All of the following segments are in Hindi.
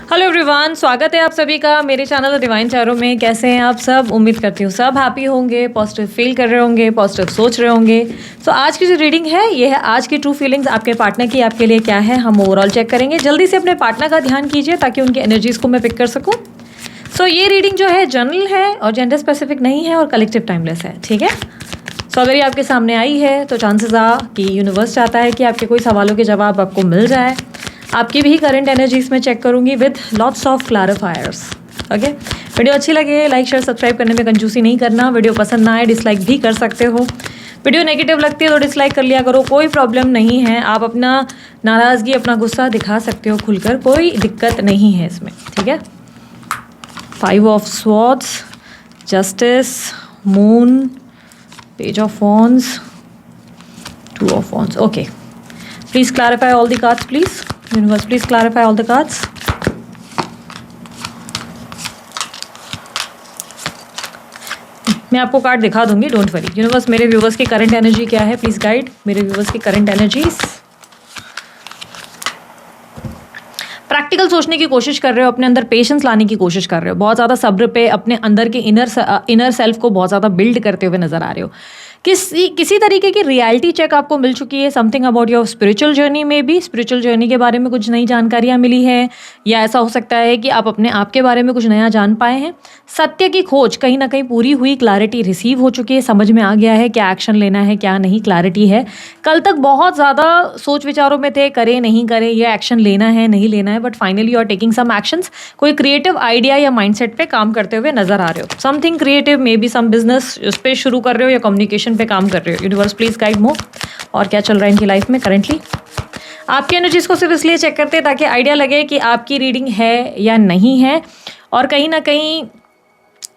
हेलो एवरीवन, स्वागत है आप सभी का मेरे चैनल डिवाइन टैरो में। कैसे हैं आप सब? उम्मीद करती हूँ सब हैप्पी होंगे, पॉजिटिव फील कर रहे होंगे, पॉजिटिव सोच रहे होंगे। सो आज की जो रीडिंग है ये है आज की ट्रू फीलिंग्स आपके पार्टनर की आपके लिए क्या है, हम ओवरऑल चेक करेंगे। जल्दी से अपने पार्टनर का ध्यान कीजिए ताकि उनकी एनर्जीज़ को मैं पिक कर सकूँ। सो ये रीडिंग जो है जनरल है और जेंडर स्पेसिफिक नहीं है और कलेक्टिव टाइमलेस है, ठीक है। सो अगर ये आपके सामने आई है तो चांसेस आ कि यूनिवर्स चाहता है कि आपके कोई सवालों के जवाब आपको मिल जाए। आपकी भी करंट एनर्जीज में चेक करूंगी with lots of clarifiers. Okay, video अच्छी लगे लाइक शेयर सब्सक्राइब करने में कंजूसी नहीं करना। वीडियो पसंद ना आए डिसलाइक भी कर सकते हो। वीडियो नेगेटिव लगती है तो डिसलाइक कर लिया करो, कोई प्रॉब्लम नहीं है। आप अपना नाराज़गी अपना गुस्सा दिखा सकते हो खुलकर, कोई दिक्कत नहीं है इसमें, ठीक है। 5 of swords, justice, moon, page of wands, 2 of wands. Okay, please clarify all the cards please. Universe please clarify all the cards. मैं आपको कार्ड दिखा दूंगी, डोंट वरी। यूनिवर्स मेरे व्यूवर्स की करंट एनर्जी क्या है, प्लीज गाइड मेरे व्यूवर्स की करंट एनर्जीज। प्रैक्टिकल सोचने की कोशिश कर रहे हो, अपने अंदर पेशेंस लाने की कोशिश कर रहे हो, बहुत ज़्यादा सब्र पे अपने अंदर के इनर सेल्फ को बहुत ज़्यादा बिल्ड करते हुए नजर आ रहे हो। किसी तरीके की रियलिटी चेक आपको मिल चुकी है। Something about your spiritual journey में भी, स्पिरिचुअल जर्नी के बारे में कुछ नई जानकारियाँ मिली है, या ऐसा हो सकता है कि आप अपने आप के बारे में कुछ नया जान पाए हैं। सत्य की खोज कहीं ना कहीं पूरी हुई, क्लैरिटी रिसीव हो चुकी है, समझ में आ गया है क्या एक्शन लेना है क्या नहीं, क्लैरिटी है। कल तक बहुत ज़्यादा सोच विचारों में थे, करें नहीं करें, ये एक्शन लेना है नहीं लेना है, but finally you are taking some actions. कोई क्रिएटिव आइडिया या माइंडसेट पे काम करते हुए नजर आ रहे हो। Something creative, maybe some business उस पर शुरू कर रहे हो या कम्युनिकेशन पे काम कर रहे हो। यूनिवर्स प्लीज गाइड मोर। और क्या चल रहा है इनकी लाइफ में करेंटली। आपकी एनर्जीज को सिर्फ इसलिए चेक करते हैं ताकि आइडिया लगे कि आपकी रीडिंग है या नहीं है, और कहीं ना कहीं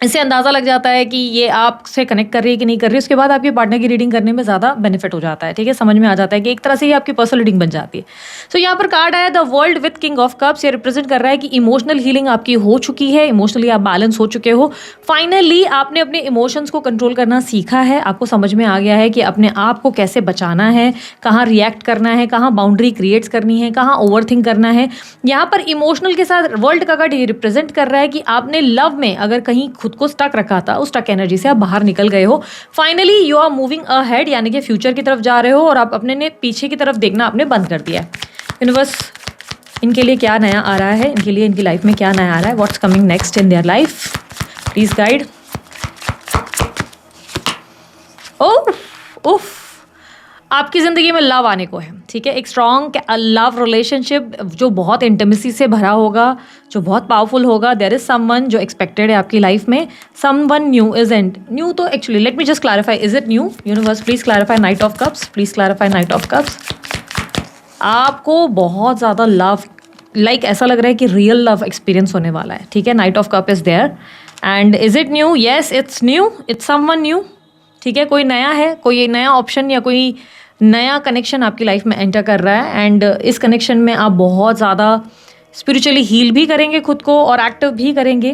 इससे अंदाज़ा लग जाता है कि ये आपसे कनेक्ट कर रही है कि नहीं कर रही है। उसके बाद आपके पार्टनर की रीडिंग करने में ज़्यादा बेनिफिट हो जाता है, ठीक है। समझ में आ जाता है कि एक तरह से ही आपकी पर्सनल रीडिंग बन जाती है। सो यहाँ पर कार्ड आया the world with king of cups. ये रिप्रेजेंट कर रहा है कि इमोशनल हीलिंग आपकी हो चुकी है, इमोशनली आप बैलेंस हो चुके हो। फाइनली आपने अपने इमोशंस को कंट्रोल करना सीखा है। आपको समझ में आ गया है कि अपने आप को कैसे बचाना है, कहाँ रिएक्ट करना है, कहाँ बाउंड्री क्रिएट्स करनी है, कहाँ ओवर थिंक करना है। यहाँ पर इमोशनल के साथ वर्ल्ड का कार्ड ये रिप्रेजेंट कर रहा है कि आपने लव में अगर कहीं खुद को स्टक रखा, उस स्टक एनर्जी से आप बाहर निकल गए हो। Finally you are moving ahead, यानी कि फ्यूचर की तरफ जा रहे हो, और आप अपने ने पीछे की तरफ देखना आपने बंद कर दिया है। यूनिवर्स इनके लिए क्या नया आ रहा है, इनके लिए इनकी लाइफ में क्या नया आ रहा है, what's coming next in their life, please guide. Oh उफ, आपकी ज़िंदगी में लव आने को है, ठीक है। एक स्ट्रॉन्ग लव रिलेशनशिप जो बहुत इंटीमेसी से भरा होगा, जो बहुत पावरफुल होगा। देयर इज समवन जो एक्सपेक्टेड है आपकी लाइफ में, समवन न्यू इजंट न्यू। तो actually let me just clarify, is it new? Universe please clarify night of cups, please clarify night of cups. आपको बहुत ज़्यादा लव, लाइक ऐसा लग रहा है कि रियल लव एक्सपीरियंस होने वाला है, ठीक है। Knight of cup is there and is it new? Yes it's new, it's someone new, ठीक है। कोई नया है, कोई नया ऑप्शन या कोई नया कनेक्शन आपकी लाइफ में एंटर कर रहा है, एंड इस कनेक्शन में आप बहुत ज़्यादा स्पिरिचुअली हील भी करेंगे खुद को और एक्टिव भी करेंगे।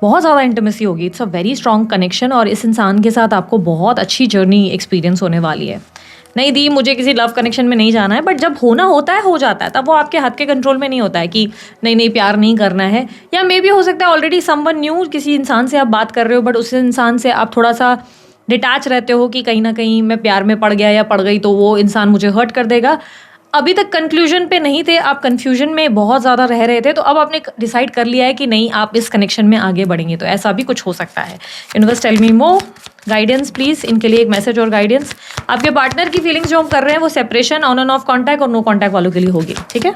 बहुत ज़्यादा इंटीमेसी होगी, it's a very strong connection, और इस इंसान के साथ आपको बहुत अच्छी जर्नी एक्सपीरियंस होने वाली है। नहीं दी मुझे किसी लव कनेक्शन में नहीं जाना है, बट जब होना होता है हो जाता है, तब वो आपके हाथ के कंट्रोल में नहीं होता है कि नहीं नहीं प्यार नहीं करना है। या मे भी हो सकता है ऑलरेडी समवन न्यू, किसी इंसान से आप बात कर रहे हो, बट उस इंसान से आप थोड़ा सा डिटैच रहते हो कि कहीं ना कहीं मैं प्यार में पड़ गया या पड़ गई तो वो इंसान मुझे हर्ट कर देगा। अभी तक कंक्लूजन पे नहीं थे, आप कंफ्यूजन में बहुत ज़्यादा रह रहे थे, तो अब आपने डिसाइड कर लिया है कि नहीं आप इस कनेक्शन में आगे बढ़ेंगे। तो ऐसा भी कुछ हो सकता है। Universe tell me more guidance please, इनके लिए एक मैसेज और गाइडेंस। आपके पार्टनर की फीलिंग्स जो हम कर रहे हैं वो separation, on end of contact और नो कॉन्टैक्ट वालों के लिए होगी, ठीक है।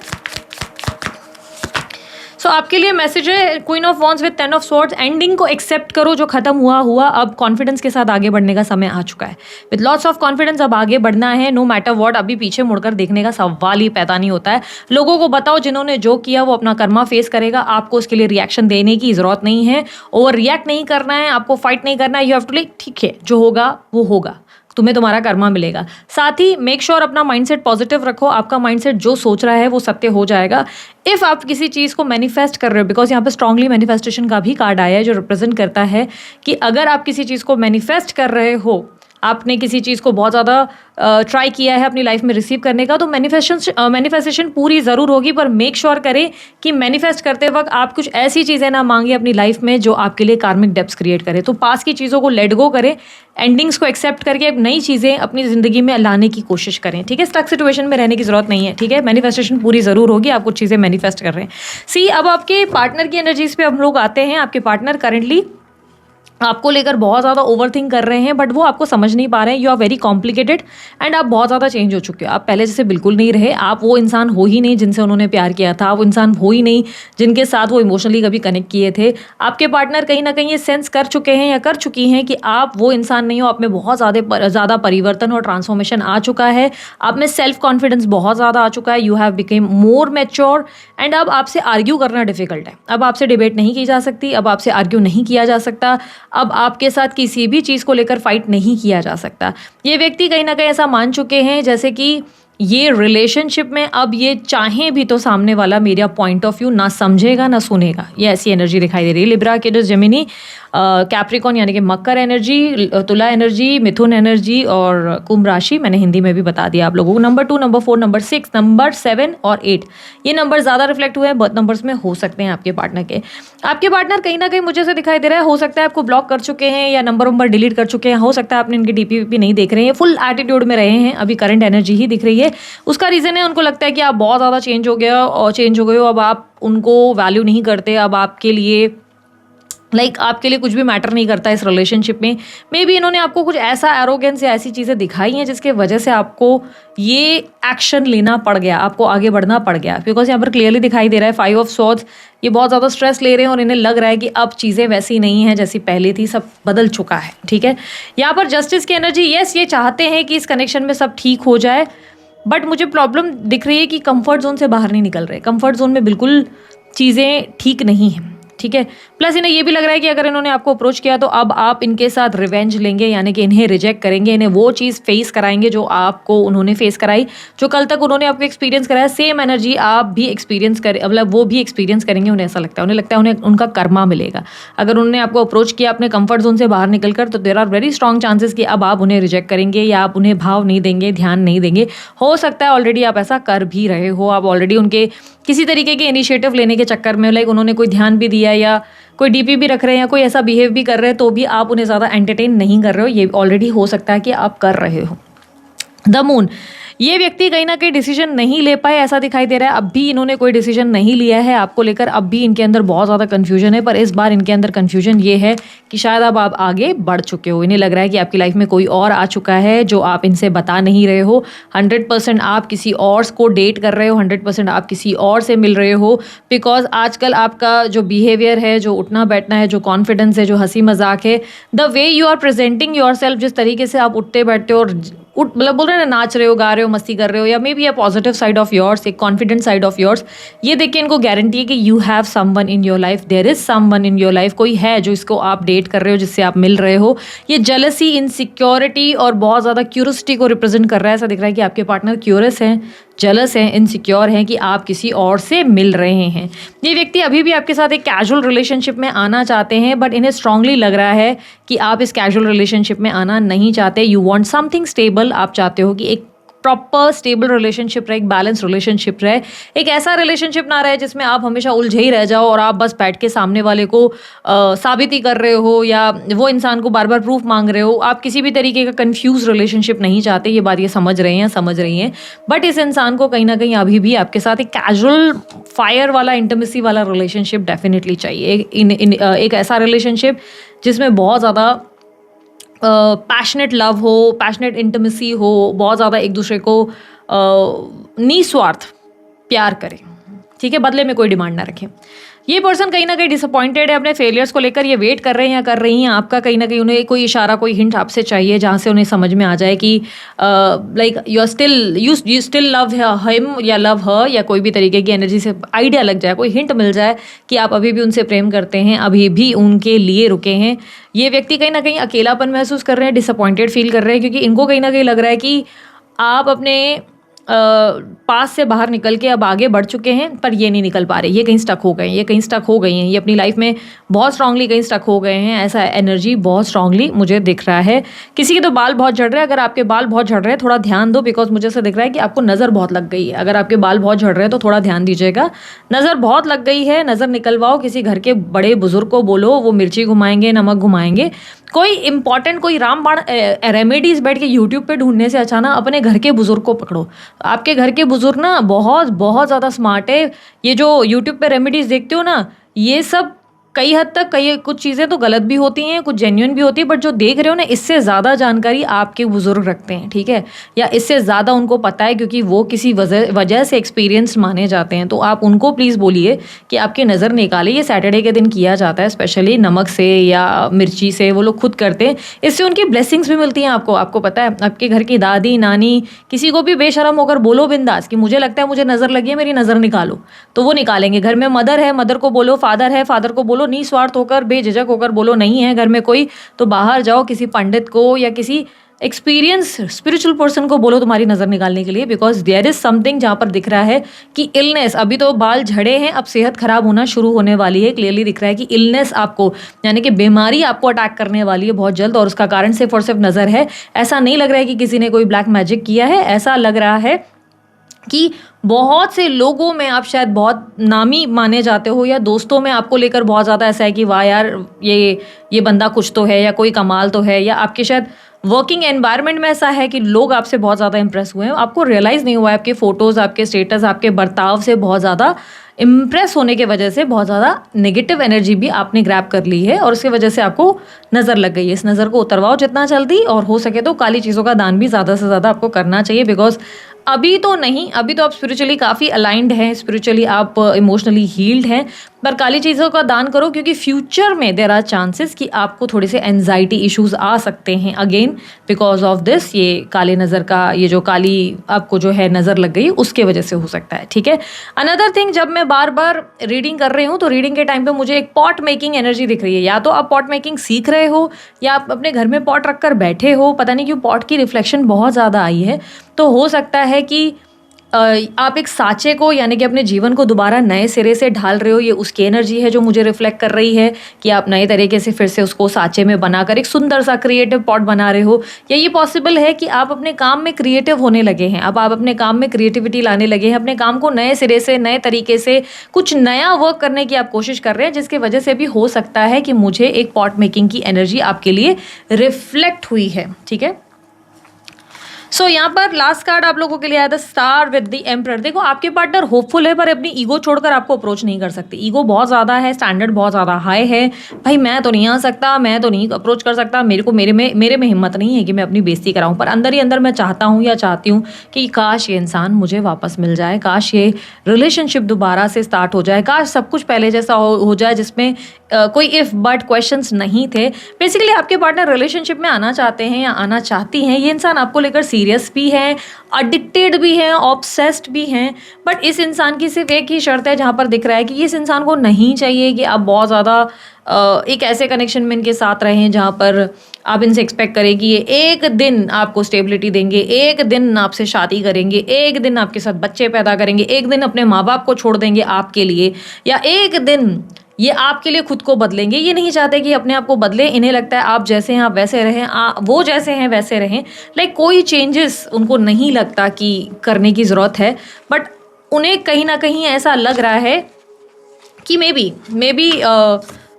सो आपके लिए मैसेज है queen of wands with 10 of swords. Ending को एक्सेप्ट करो, जो खत्म हुआ हुआ, अब कॉन्फिडेंस के साथ आगे बढ़ने का समय आ चुका है। विद लॉट्स ऑफ कॉन्फिडेंस अब आगे बढ़ना है, नो मैटर व्हाट। अभी पीछे मुड़कर देखने का सवाल ही पैदा नहीं होता है। लोगों को बताओ जिन्होंने जो किया वो अपना कर्मा फेस करेगा, आपको उसके लिए रिएक्शन देने की जरूरत नहीं है, ओवर रिएक्ट नहीं करना है, आपको फाइट नहीं करना है। यू हैव टू लाइक ठीक है जो होगा वो होगा, तुम्हें तुम्हारा कर्मा मिलेगा। साथ ही मेक श्योर अपना माइंडसेट पॉजिटिव रखो, आपका माइंडसेट जो सोच रहा है वो सत्य हो जाएगा। इफ़ आप किसी चीज़ को मैनिफेस्ट कर रहे हो, बिकॉज यहाँ पे स्ट्रांगली मैनिफेस्टेशन का भी कार्ड आया है जो रिप्रेजेंट करता है कि अगर आप किसी चीज़ को मैनिफेस्ट कर रहे हो आपने किसी चीज़ को बहुत ज़्यादा ट्राई किया है अपनी लाइफ में रिसीव करने का, तो मैनिफेस्टेशन पूरी ज़रूर होगी, पर मेक श्योर करें कि मैनिफेस्ट करते वक्त आप कुछ ऐसी चीज़ें ना मांगे अपनी लाइफ में जो आपके लिए कार्मिक डेब्ट्स क्रिएट करे। तो पास की चीज़ों को लेट गो करें, एंडिंग्स को एक्सेप्ट करके नई चीज़ें अपनी ज़िंदगी में लाने की कोशिश करें, ठीक है। स्टक सिचुएशन में रहने की ज़रूरत नहीं है, ठीक है। मैनिफेस्टेशन पूरी ज़रूर होगी, आप कुछ चीज़ें मैनिफेस्ट कर रहे हैं। सी, अब आपके पार्टनर की एनर्जीज पे हम लोग आते हैं। आपके पार्टनर करेंटली आपको लेकर बहुत ज़्यादा ओवरथिंक कर रहे हैं, बट वो आपको समझ नहीं पा रहे हैं। You are very complicated and आप बहुत ज़्यादा चेंज हो चुके हो। आप पहले जैसे बिल्कुल नहीं रहे। आप वो इंसान हो ही नहीं जिनसे उन्होंने प्यार किया था। वो इंसान हो ही नहीं जिनके साथ वो इमोशनली कभी कनेक्ट किए थे। आपके पार्टनर कहीं ना कहीं ये सेंस कर चुके हैं या कर चुकी हैं कि आप वो इंसान नहीं हो। आप में बहुत ज़्यादा परिवर्तन और ट्रांसफॉर्मेशन आ चुका है। आप में सेल्फ कॉन्फिडेंस बहुत ज़्यादा आ चुका है। You have became more mature and अब आपसे आर्ग्यू करना डिफिकल्ट है। अब आपसे डिबेट नहीं की जा सकती, अब आपसे आर्ग्यू नहीं किया जा सकता, अब आपके साथ किसी भी चीज़ को लेकर फाइट नहीं किया जा सकता। ये व्यक्ति कहीं ना कहीं ऐसा मान चुके हैं जैसे कि ये रिलेशनशिप में अब ये चाहें भी तो सामने वाला मेरा पॉइंट ऑफ व्यू ना समझेगा ना सुनेगा। ये ऐसी एनर्जी दिखाई दे रही है। लिब्रा, केटस, जेमिनी, कैप्रिकॉन यानी कि मकर एनर्जी, तुला एनर्जी, मिथुन एनर्जी और कुंभ राशि मैंने हिंदी में भी बता दिया आप लोगों को। नंबर 2, नंबर 4, नंबर 6, नंबर 7 और 8 ये नंबर ज़्यादा रिफ्लेक्ट हुए हैं, बर्थ नंबर्स में हो सकते हैं आपके पार्टनर के। आपके पार्टनर कहीं ना कहीं मुझे से दिखाई दे रहा है, हो सकता है आपको ब्लॉक कर चुके हैं या नंबर डिलीट कर चुके हैं। हो सकता है आपने इनकी डीपी नहीं देख रहे हैं, फुल एटीट्यूड में रहे हैं। अभी करंट एनर्जी ही दिख रही है। उसका रीज़न है उनको लगता है कि आप बहुत ज़्यादा चेंज हो गए हो। अब आप उनको वैल्यू नहीं करते। अब आपके लिए आपके लिए कुछ भी मैटर नहीं करता इस रिलेशनशिप में। मे बी इन्होंने आपको कुछ ऐसा एरोगेंस या ऐसी चीज़ें दिखाई हैं जिसके वजह से आपको ये एक्शन लेना पड़ गया, आपको आगे बढ़ना पड़ गया। बिकॉज यहाँ पर क्लियरली दिखाई दे रहा है 5 ऑफ स्वॉर्ड्स। ये बहुत ज़्यादा स्ट्रेस ले रहे हैं और इन्हें लग रहा है कि अब चीज़ें वैसी नहीं हैं जैसी पहले थी, सब बदल चुका है, ठीक है। यहाँ पर जस्टिस की एनर्जी, यस ये चाहते हैं कि इस कनेक्शन में सब ठीक हो जाए, बट मुझे प्रॉब्लम दिख रही है कि कंफर्ट जोन से बाहर नहीं निकल रहे। कंफर्ट जोन में बिल्कुल चीज़ें ठीक नहीं हैं, ठीक है। प्लस इन्हें ये भी लग रहा है कि अगर इन्होंने आपको अप्रोच किया तो अब आप इनके साथ रिवेंज लेंगे, यानी कि इन्हें रिजेक्ट करेंगे, इन्हें वो चीज़ फेस कराएंगे जो आपको उन्होंने फेस कराई, जो कल तक उन्होंने आपको एक्सपीरियंस कराया। सेम एनर्जी आप भी एक्सपीरियंस करें, मतलब वो भी एक्सपीरियंस करेंगे। उन्हें ऐसा लगता है उन्हें उनका कर्मा मिलेगा। अगर उन्होंने आपको अप्रोच किया अपने कंफर्ट जोन से बाहर निकलकर, तो there are very strong chances कि अब आप उन्हें रिजेक्ट करेंगे या आप उन्हें भाव नहीं देंगे, ध्यान नहीं देंगे। हो सकता है ऑलरेडी आप ऐसा कर भी रहे हो। आप ऑलरेडी उनके किसी तरीके के इनिशिएटिव लेने के चक्कर में उन्होंने कोई ध्यान भी दिया या कोई डीपी भी रख रहे हैं या कोई ऐसा बिहेव भी कर रहे हैं, तो भी आप उन्हें ज़्यादा एंटरटेन नहीं कर रहे हो। ये ऑलरेडी हो सकता है कि आप कर रहे हो। द मून, ये व्यक्ति कहीं ना कहीं डिसीजन नहीं ले पाए, ऐसा दिखाई दे रहा है। अब भी इन्होंने कोई डिसीजन नहीं लिया है आपको लेकर। अब भी इनके अंदर बहुत ज़्यादा कन्फ्यूजन है, पर इस बार इनके अंदर कन्फ्यूजन ये है कि शायद अब आप आगे बढ़ चुके हो। इन्हें लग रहा है कि आपकी लाइफ में कोई और आ चुका है जो आप इनसे बता नहीं रहे हो। 100% आप किसी और को डेट कर रहे हो, 100% आप किसी और से मिल रहे हो। बिकॉज आजकल आपका जो बिहेवियर है, जो उठना बैठना है, जो कॉन्फिडेंस है, जो हंसी मजाक है, the way you are presenting yourself, जिस तरीके से आप उठते बैठते हो और मतलब बोल रहे हैं ना, नाच रहे हो, गा रहे हो, मस्ती कर रहे हो, या maybe a positive side of yours, एक कॉन्फिडेंट साइड ऑफ योर्स, ये देख के इनको गारंटी है कि you have someone in your life, there is someone in your life. कोई है जो इसको आप डेट कर रहे हो, जिससे आप मिल रहे हो। ये जेलसी, इनसिक्योरिटी और बहुत ज़्यादा क्यूरियोसिटी को रिप्रेजेंट कर रहा है। ऐसा दिख रहा है कि आपके पार्टनर क्यूरियस हैं, जेलस हैं, इनसिक्योर हैं कि आप किसी और से मिल रहे हैं। ये व्यक्ति अभी भी आपके साथ एक कैजुअल रिलेशनशिप में आना चाहते हैं, बट इन्हें स्ट्रांगली लग रहा है कि आप इस कैजुअल रिलेशनशिप में आना नहीं चाहते। You want something stable. आप चाहते हो कि एक प्रॉपर स्टेबल रिलेशनशिप रहे, एक बैलेंस रिलेशनशिप रहे, एक ऐसा रिलेशनशिप ना रहे जिसमें आप हमेशा उलझे ही रह जाओ और आप बस बैठ के सामने वाले को साबित ही कर रहे हो या वो इंसान को बार बार प्रूफ मांग रहे हो। आप किसी भी तरीके का कंफ्यूज रिलेशनशिप नहीं चाहते। ये बात ये समझ रही हैं, बट इस इंसान को कहीं ना कहीं अभी भी आपके साथ एक कैजुअल फायर वाला, इंटीमेसी वाला रिलेशनशिप डेफिनेटली चाहिए। एक ऐसा रिलेशनशिप जिसमें बहुत ज़्यादा पैशनेट लव हो, पैशनेट इंटीमेसी हो, बहुत ज़्यादा एक दूसरे को निस्वार्थ प्यार करें, ठीक है, बदले में कोई डिमांड ना रखें। ये पर्सन कहीं ना कहीं डिसअपॉइंटेड है अपने फेलियर्स को लेकर। ये वेट कर रहे हैं या कर रही हैं आपका कहीं ना कहीं उन्हें कोई इशारा, कोई हिंट आपसे चाहिए जहाँ से उन्हें समझ में आ जाए कि यू स्टिल लव हिम या लव हर, या कोई भी तरीके की एनर्जी से आइडिया लग जाए, कोई हिंट मिल जाए कि आप अभी भी उनसे प्रेम करते हैं, अभी भी उनके लिए रुके हैं। ये व्यक्ति कहीं ना कहीं अकेलापन महसूस कर रहे हैं, डिसअपॉइंटेड फील कर रहे हैं, क्योंकि इनको कहीं ना कहीं लग रहा है कि आप अपने पास से बाहर निकल के अब आगे बढ़ चुके हैं, पर ये नहीं निकल पा रहे, ये कहीं स्टक हो गए हैं, ये कहीं स्टक हो गई हैं, ये अपनी लाइफ में बहुत स्ट्रांगली कहीं स्टक हो गए हैं, ऐसा एनर्जी बहुत स्ट्रांगली मुझे दिख रहा है। किसी के तो बाल बहुत झड़ रहे हैं, अगर आपके बाल बहुत झड़ रहे हैं थोड़ा ध्यान दो, बिकॉज मुझे ऐसा दिख रहा है कि आपको नज़र बहुत लग गई है। अगर आपके बाल बहुत झड़ रहे हैं तो थोड़ा ध्यान दीजिएगा, नज़र बहुत लग गई है, नज़र निकलवाओ, किसी घर के बड़े बुजुर्ग को बोलो, वो मिर्ची घुमाएंगे, नमक घुमाएंगे। कोई इंपॉर्टेंट कोई रामबाण रेमेडीज बैठ के यूट्यूब पे ढूंढने से अच्छा ना अपने घर के बुजुर्ग को पकड़ो। आपके घर के बुजुर्ग ना बहुत बहुत ज़्यादा स्मार्ट है। ये जो यूट्यूब पे रेमेडीज देखते हो ना, ये सब कई हद तक कई कुछ चीज़ें तो गलत भी होती हैं, कुछ जेन्युइन भी होती है, बट जो देख रहे हो ना इससे ज़्यादा जानकारी आपके बुजुर्ग रखते हैं, ठीक है, या इससे ज़्यादा उनको पता है, क्योंकि वो किसी वजह से एक्सपीरियंस माने जाते हैं। तो आप उनको प्लीज़ बोलिए कि आपकी नज़र निकाले। ये सैटरडे के दिन किया जाता है, स्पेशली नमक से या मिर्ची से, वो लोग खुद करते हैं, इससे उनकी ब्लेसिंग्स भी मिलती हैं आपको पता है। आपके घर की दादी नानी किसी को भी बेशरम होकर बोलो बिंदास कि मुझे लगता है मुझे नज़र लगी है, मेरी नज़र निकालो, तो वो निकालेंगे। घर में मदर है, मदर को बोलो, फादर है, फादर को बोलो, निस्वार्थ होकर बेझिझक होकर बोलो। नहीं है घर में कोई तो बाहर जाओ, किसी पंडित को या किसी एक्सपीरियंस स्पिरिचुअल पर्सन को बोलो तुम्हारी नज़र निकालने के लिए, बिकॉज देयर इज समथिंग जहाँ पर दिख रहा है कि इलनेस, अभी तो बाल झड़े हैं, अब सेहत खराब होना शुरू होने वाली है। क्लियरली दिख रहा है कि इलनेस आपको, यानी कि बीमारी आपको अटैक करने वाली है बहुत जल्द, और उसका कारण सिर्फ और सिर्फ नज़र है। ऐसा नहीं लग रहा है कि किसी ने कोई ब्लैक मैजिक किया है, ऐसा लग रहा है कि बहुत से लोगों में आप शायद बहुत नामी माने जाते हो, या दोस्तों में आपको लेकर बहुत ज़्यादा ऐसा है कि वाह यार ये बंदा कुछ तो है, या कोई कमाल तो है, या आपके शायद वर्किंग एनवायरनमेंट में ऐसा है कि लोग आपसे बहुत ज़्यादा इंप्रेस हुए हैं, आपको रियलाइज़ नहीं हुआ है, आपके फ़ोटोज़, आपके स्टेटस, आपके बर्ताव से बहुत ज़्यादा इम्प्रेस होने की वजह से बहुत ज़्यादा नेगेटिव एनर्जी भी आपने ग्रैब कर ली है, और उसकी वजह से आपको नज़र लग गई है। इस नज़र को उतरवाओ जितना जल्दी, और हो सके तो काली चीज़ों का दान भी ज़्यादा से ज़्यादा आपको करना चाहिए, बिकॉज अभी तो नहीं, अभी तो आप स्पिरिचुअली काफ़ी अलाइंड हैं, स्पिरिचुअली आप इमोशनली हील्ड हैं, पर काली चीज़ों का दान करो, क्योंकि फ्यूचर में देयर आर चांसेस कि आपको थोड़े से एनजाइटी इश्यूज आ सकते हैं अगेन बिकॉज ऑफ दिस। ये काले नज़र का, ये जो काली आपको जो है नज़र लग गई, उसके वजह से हो सकता है, ठीक है। अनदर थिंग, जब मैं बार बार रीडिंग कर रही हूँ तो रीडिंग के टाइम पे मुझे एक पॉट मेकिंग एनर्जी दिख रही है। या तो आप पॉट मेकिंग सीख रहे हो, या आप अपने घर में पॉट रख कर बैठे हो, पता नहीं क्यों पॉट की रिफ्लेक्शन बहुत ज़्यादा आई है। तो हो सकता है कि आप एक साँचे को, यानी कि अपने जीवन को दोबारा नए सिरे से ढाल रहे हो, ये उसकी एनर्जी है जो मुझे रिफ्लेक्ट कर रही है कि आप नए तरीके से फिर से उसको साँचे में बनाकर एक सुंदर सा क्रिएटिव पॉट बना रहे हो। या ये पॉसिबल है कि आप अपने काम में क्रिएटिव होने लगे हैं, अब आप अपने काम में क्रिएटिविटी लाने लगे हैं, अपने काम को नए सिरे से, नए तरीके से कुछ नया वर्क करने की आप कोशिश कर रहे हैं, जिसकी वजह से भी हो सकता है कि मुझे एक पॉट मेकिंग की एनर्जी आपके लिए रिफ्लेक्ट हुई है, ठीक है। सो यहाँ पर लास्ट कार्ड आप लोगों के लिए आया था स्टार विद द एम्परर। देखो आपके पार्टनर होपफुल है, पर अपनी ईगो छोड़कर आपको अप्रोच नहीं कर सकती। ईगो बहुत ज़्यादा है, स्टैंडर्ड बहुत ज़्यादा हाई है, भाई मैं तो नहीं आ सकता, मैं तो नहीं अप्रोच कर सकता, मेरे में हिम्मत नहीं है कि मैं अपनी बेइज्जती कराऊँ। पर अंदर ही अंदर मैं चाहता हूँ या चाहती हूँ कि काश ये इंसान मुझे वापस मिल जाए, काश ये रिलेशनशिप दोबारा से स्टार्ट हो जाए, काश सब कुछ पहले जैसा हो जाए, जिसमें कोई इफ़ बट क्वेश्चंस नहीं थे। बेसिकली आपके पार्टनर रिलेशनशिप में आना चाहते हैं या आना चाहती हैं। ये इंसान आपको लेकर सीरियस भी है, एडिक्टेड भी हैं, ऑब्सेस्ड भी हैं, बट इस इंसान की सिर्फ एक ही शर्त है जहाँ पर दिख रहा है कि इस इंसान को नहीं चाहिए कि आप बहुत ज़्यादा एक ऐसे कनेक्शन में इनके साथ रहें जहाँ पर आप इनसे एक्सपेक्ट करें कि ये एक दिन आपको स्टेबिलिटी देंगे, एक दिन आपसे शादी करेंगे, एक दिन आपके साथ बच्चे पैदा करेंगे, एक दिन अपने माँ बाप को छोड़ देंगे आपके लिए, या एक दिन ये आपके लिए खुद को बदलेंगे। ये नहीं चाहते कि अपने आप को बदले, इन्हें लगता है आप जैसे हैं आप वैसे रहें, वो जैसे हैं वैसे रहें। लाइक कोई चेंजेस उनको नहीं लगता कि करने की ज़रूरत है, बट उन्हें कहीं ना कहीं ऐसा लग रहा है कि मे बी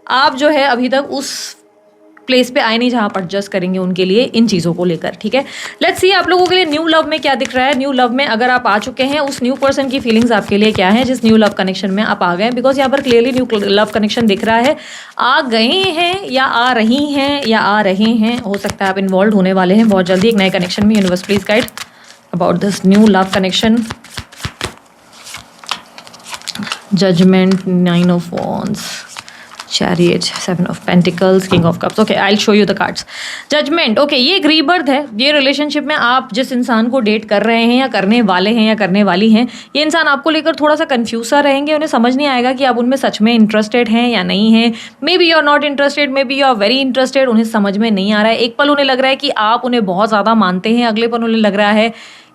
आप जो है अभी तक उस प्लेस पे आए नहीं जहाँ पर एडजस्ट करेंगे उनके लिए इन चीज़ों को लेकर, ठीक है। लेट्स सी आप लोगों के लिए न्यू लव में क्या दिख रहा है। न्यू लव में अगर आप आ चुके हैं, उस न्यू पर्सन की फीलिंग्स आपके लिए क्या है जिस न्यू लव कनेक्शन में आप आ गए हैं, बिकॉज यहाँ पर क्लियरली न्यू लव कनेक्शन दिख रहा है। आ गए हैं या आ रही हैं या आ रहे हैं, हो सकता है आप इन्वॉल्व होने वाले हैं बहुत जल्दी एक नए कनेक्शन में। Universe please guide about this new love connection. Judgement, 9 of Wands, Chariot, 7 of Pentacles, King of Cups. Okay, I'll show you the cards. Judgment. Okay, ये एक रीबर्थ है। ये रिलेशनशिप में आप जिस इंसान को डेट कर रहे हैं या करने वाले हैं या करने वाली हैं, ये इंसान आपको लेकर थोड़ा सा कंफ्यूज सा रहेंगे। उन्हें समझ नहीं आएगा कि आप उनमें सच में इंटरेस्टेड हैं या नहीं हैं। Maybe you are not interested, maybe you are very interested. उन्हें समझ में नहीं आ रहा है। एक पल उन्हें लग रहा है कि आप उन्हें बहुत ज़्यादा मानते हैं, अगले पल उन्हें लग रहा है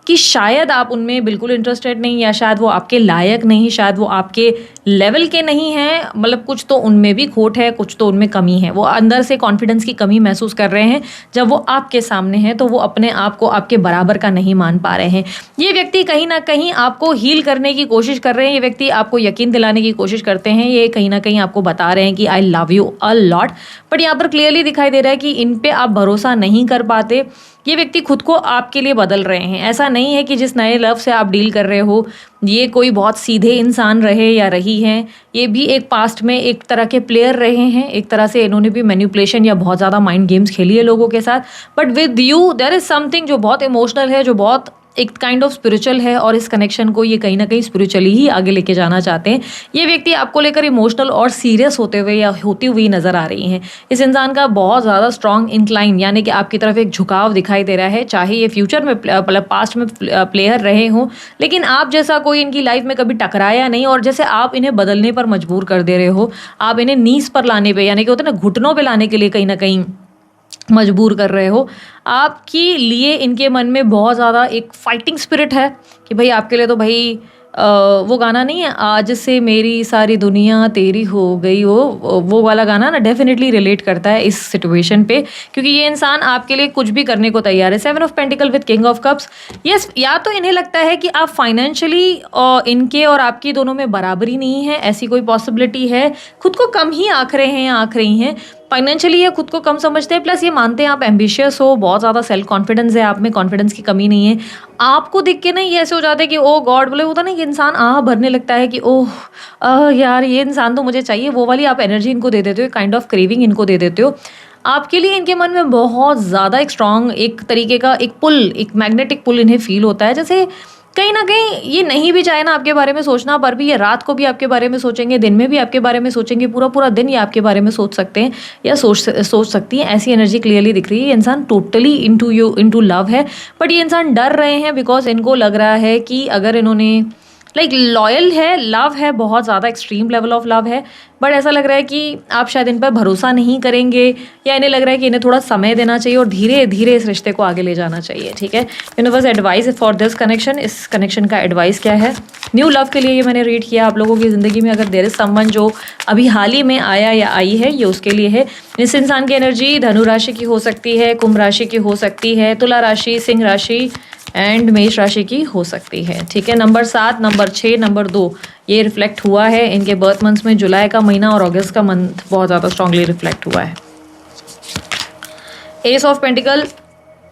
कि शायद आप उनमें बिल्कुल इंटरेस्टेड नहीं, या शायद वो आपके लायक नहीं, शायद वो आपके लेवल के नहीं हैं, मतलब कुछ तो उनमें भी खोट है, कुछ तो उनमें कमी है। वो अंदर से कॉन्फिडेंस की कमी महसूस कर रहे हैं। जब वो आपके सामने हैं तो वो अपने आप को आपके बराबर का नहीं मान पा रहे हैं। ये व्यक्ति कहीं ना कहीं आपको हील करने की कोशिश कर रहे हैं, ये व्यक्ति आपको यकीन दिलाने की कोशिश करते हैं, ये कहीं ना कहीं आपको बता रहे हैं कि I love you a lot. But यहाँ पर क्लियरली दिखाई दे रहा है कि इन पे आप भरोसा नहीं कर पाते। ये व्यक्ति खुद को आपके लिए बदल रहे हैं। ऐसा नहीं है कि जिस नए लव से आप डील कर रहे हो ये कोई बहुत सीधे इंसान रहे या रही हैं। ये भी एक पास्ट में एक तरह के प्लेयर रहे हैं, एक तरह से इन्होंने भी मैनिपुलेशन या बहुत ज़्यादा माइंड गेम्स खेली है लोगों के साथ। But with you there is something जो बहुत इमोशनल है, जो बहुत एक काइंड ऑफ स्पिरिचुअल है, और इस कनेक्शन को ये कहीं ना कहीं स्पिरिचुअली ही आगे लेके जाना चाहते हैं। ये व्यक्ति आपको लेकर इमोशनल और सीरियस होते हुए या होती हुई नजर आ रही हैं। इस इंसान का बहुत ज़्यादा स्ट्रॉन्ग इंक्लाइन यानी कि आपकी तरफ एक झुकाव दिखाई दे रहा है, चाहे ये फ्यूचर में मतलब पास्ट में प्लेयर रहे हों, लेकिन आप जैसा कोई इनकी लाइफ में कभी टकराया नहीं, और जैसे आप इन्हें बदलने पर मजबूर कर दे रहे हो, आप इन्हें नीस पर लाने पर यानी कि होता है ना घुटनों पर लाने के लिए कहीं ना कहीं मजबूर कर रहे हो। आपके लिए इनके मन में बहुत ज़्यादा एक फाइटिंग स्पिरिट है कि भाई आपके लिए तो भाई वो गाना नहीं है, आज से मेरी सारी दुनिया तेरी हो गई, वो वाला गाना ना डेफिनेटली रिलेट करता है इस सिचुएशन पे, क्योंकि ये इंसान आपके लिए कुछ भी करने को तैयार है। 7 of pentacle with king of cups. Yes, या तो इन्हें लगता है कि आप फाइनेंशियली इनके और आपकी दोनों में बराबरी नहीं है, ऐसी कोई पॉसिबिलिटी है। खुद को कम ही आंक रहे हैं या आंक रही हैं फाइनेंशियली, ये खुद को कम समझते हैं, प्लस ये मानते हैं आप एम्बिशियस हो, बहुत ज़्यादा सेल्फ कॉन्फिडेंस है आप में, कॉन्फिडेंस की कमी नहीं है। आपको देख के ना ये ऐसे हो जाता है कि ओ गॉड, बोले होता ना कि इंसान भरने लगता है कि ओह यार ये इंसान तो मुझे चाहिए, वो वाली आप एनर्जी इनको दे देते हो, काइंड ऑफ क्रेविंग इनको दे देते हो। आपके लिए इनके मन में बहुत ज़्यादा एक स्ट्रॉन्ग एक तरीके का एक पुल, एक मैग्नेटिक पुल इन्हें फील होता है। जैसे कहीं ना कहीं ये नहीं भी चाहे ना आपके बारे में सोचना, पर भी ये रात को भी आपके बारे में सोचेंगे, दिन में भी आपके बारे में सोचेंगे, पूरा पूरा दिन ये आपके बारे में सोच सकते हैं या सोच सकती हैं। ऐसी एनर्जी क्लियरली दिख रही है। ये इंसान टोटली इनटू लव है, बट ये इंसान डर रहे हैं बिकॉज इनको लग रहा है कि अगर इन्होंने लाइक लॉयल है, लव है, बहुत ज़्यादा एक्सट्रीम लेवल ऑफ लव है, बट ऐसा लग रहा है कि आप शायद इन पर भरोसा नहीं करेंगे, या इन्हें लग रहा है कि इन्हें थोड़ा समय देना चाहिए और धीरे धीरे इस रिश्ते को आगे ले जाना चाहिए। ठीक है, universe advice for this connection, इस कनेक्शन का एडवाइस क्या है न्यू लव के लिए, ये मैंने रीड किया। आप लोगों की ज़िंदगी में अगर देयर इज समवन जो अभी हाल ही में आया या आई है, ये उसके लिए है। इस इंसान की एनर्जी धनु राशि की हो सकती है, कुंभ राशि की हो सकती है, तुला राशि, सिंह राशि एंड मेष राशि की हो सकती है। ठीक है, नंबर 7, नंबर 6, नंबर 2 ये रिफ्लेक्ट हुआ है इनके बर्थ मंथ्स में। जुलाई का महीना और अगस्त का मंथ बहुत ज़्यादा स्ट्रांगली रिफ्लेक्ट हुआ है। S of pentacle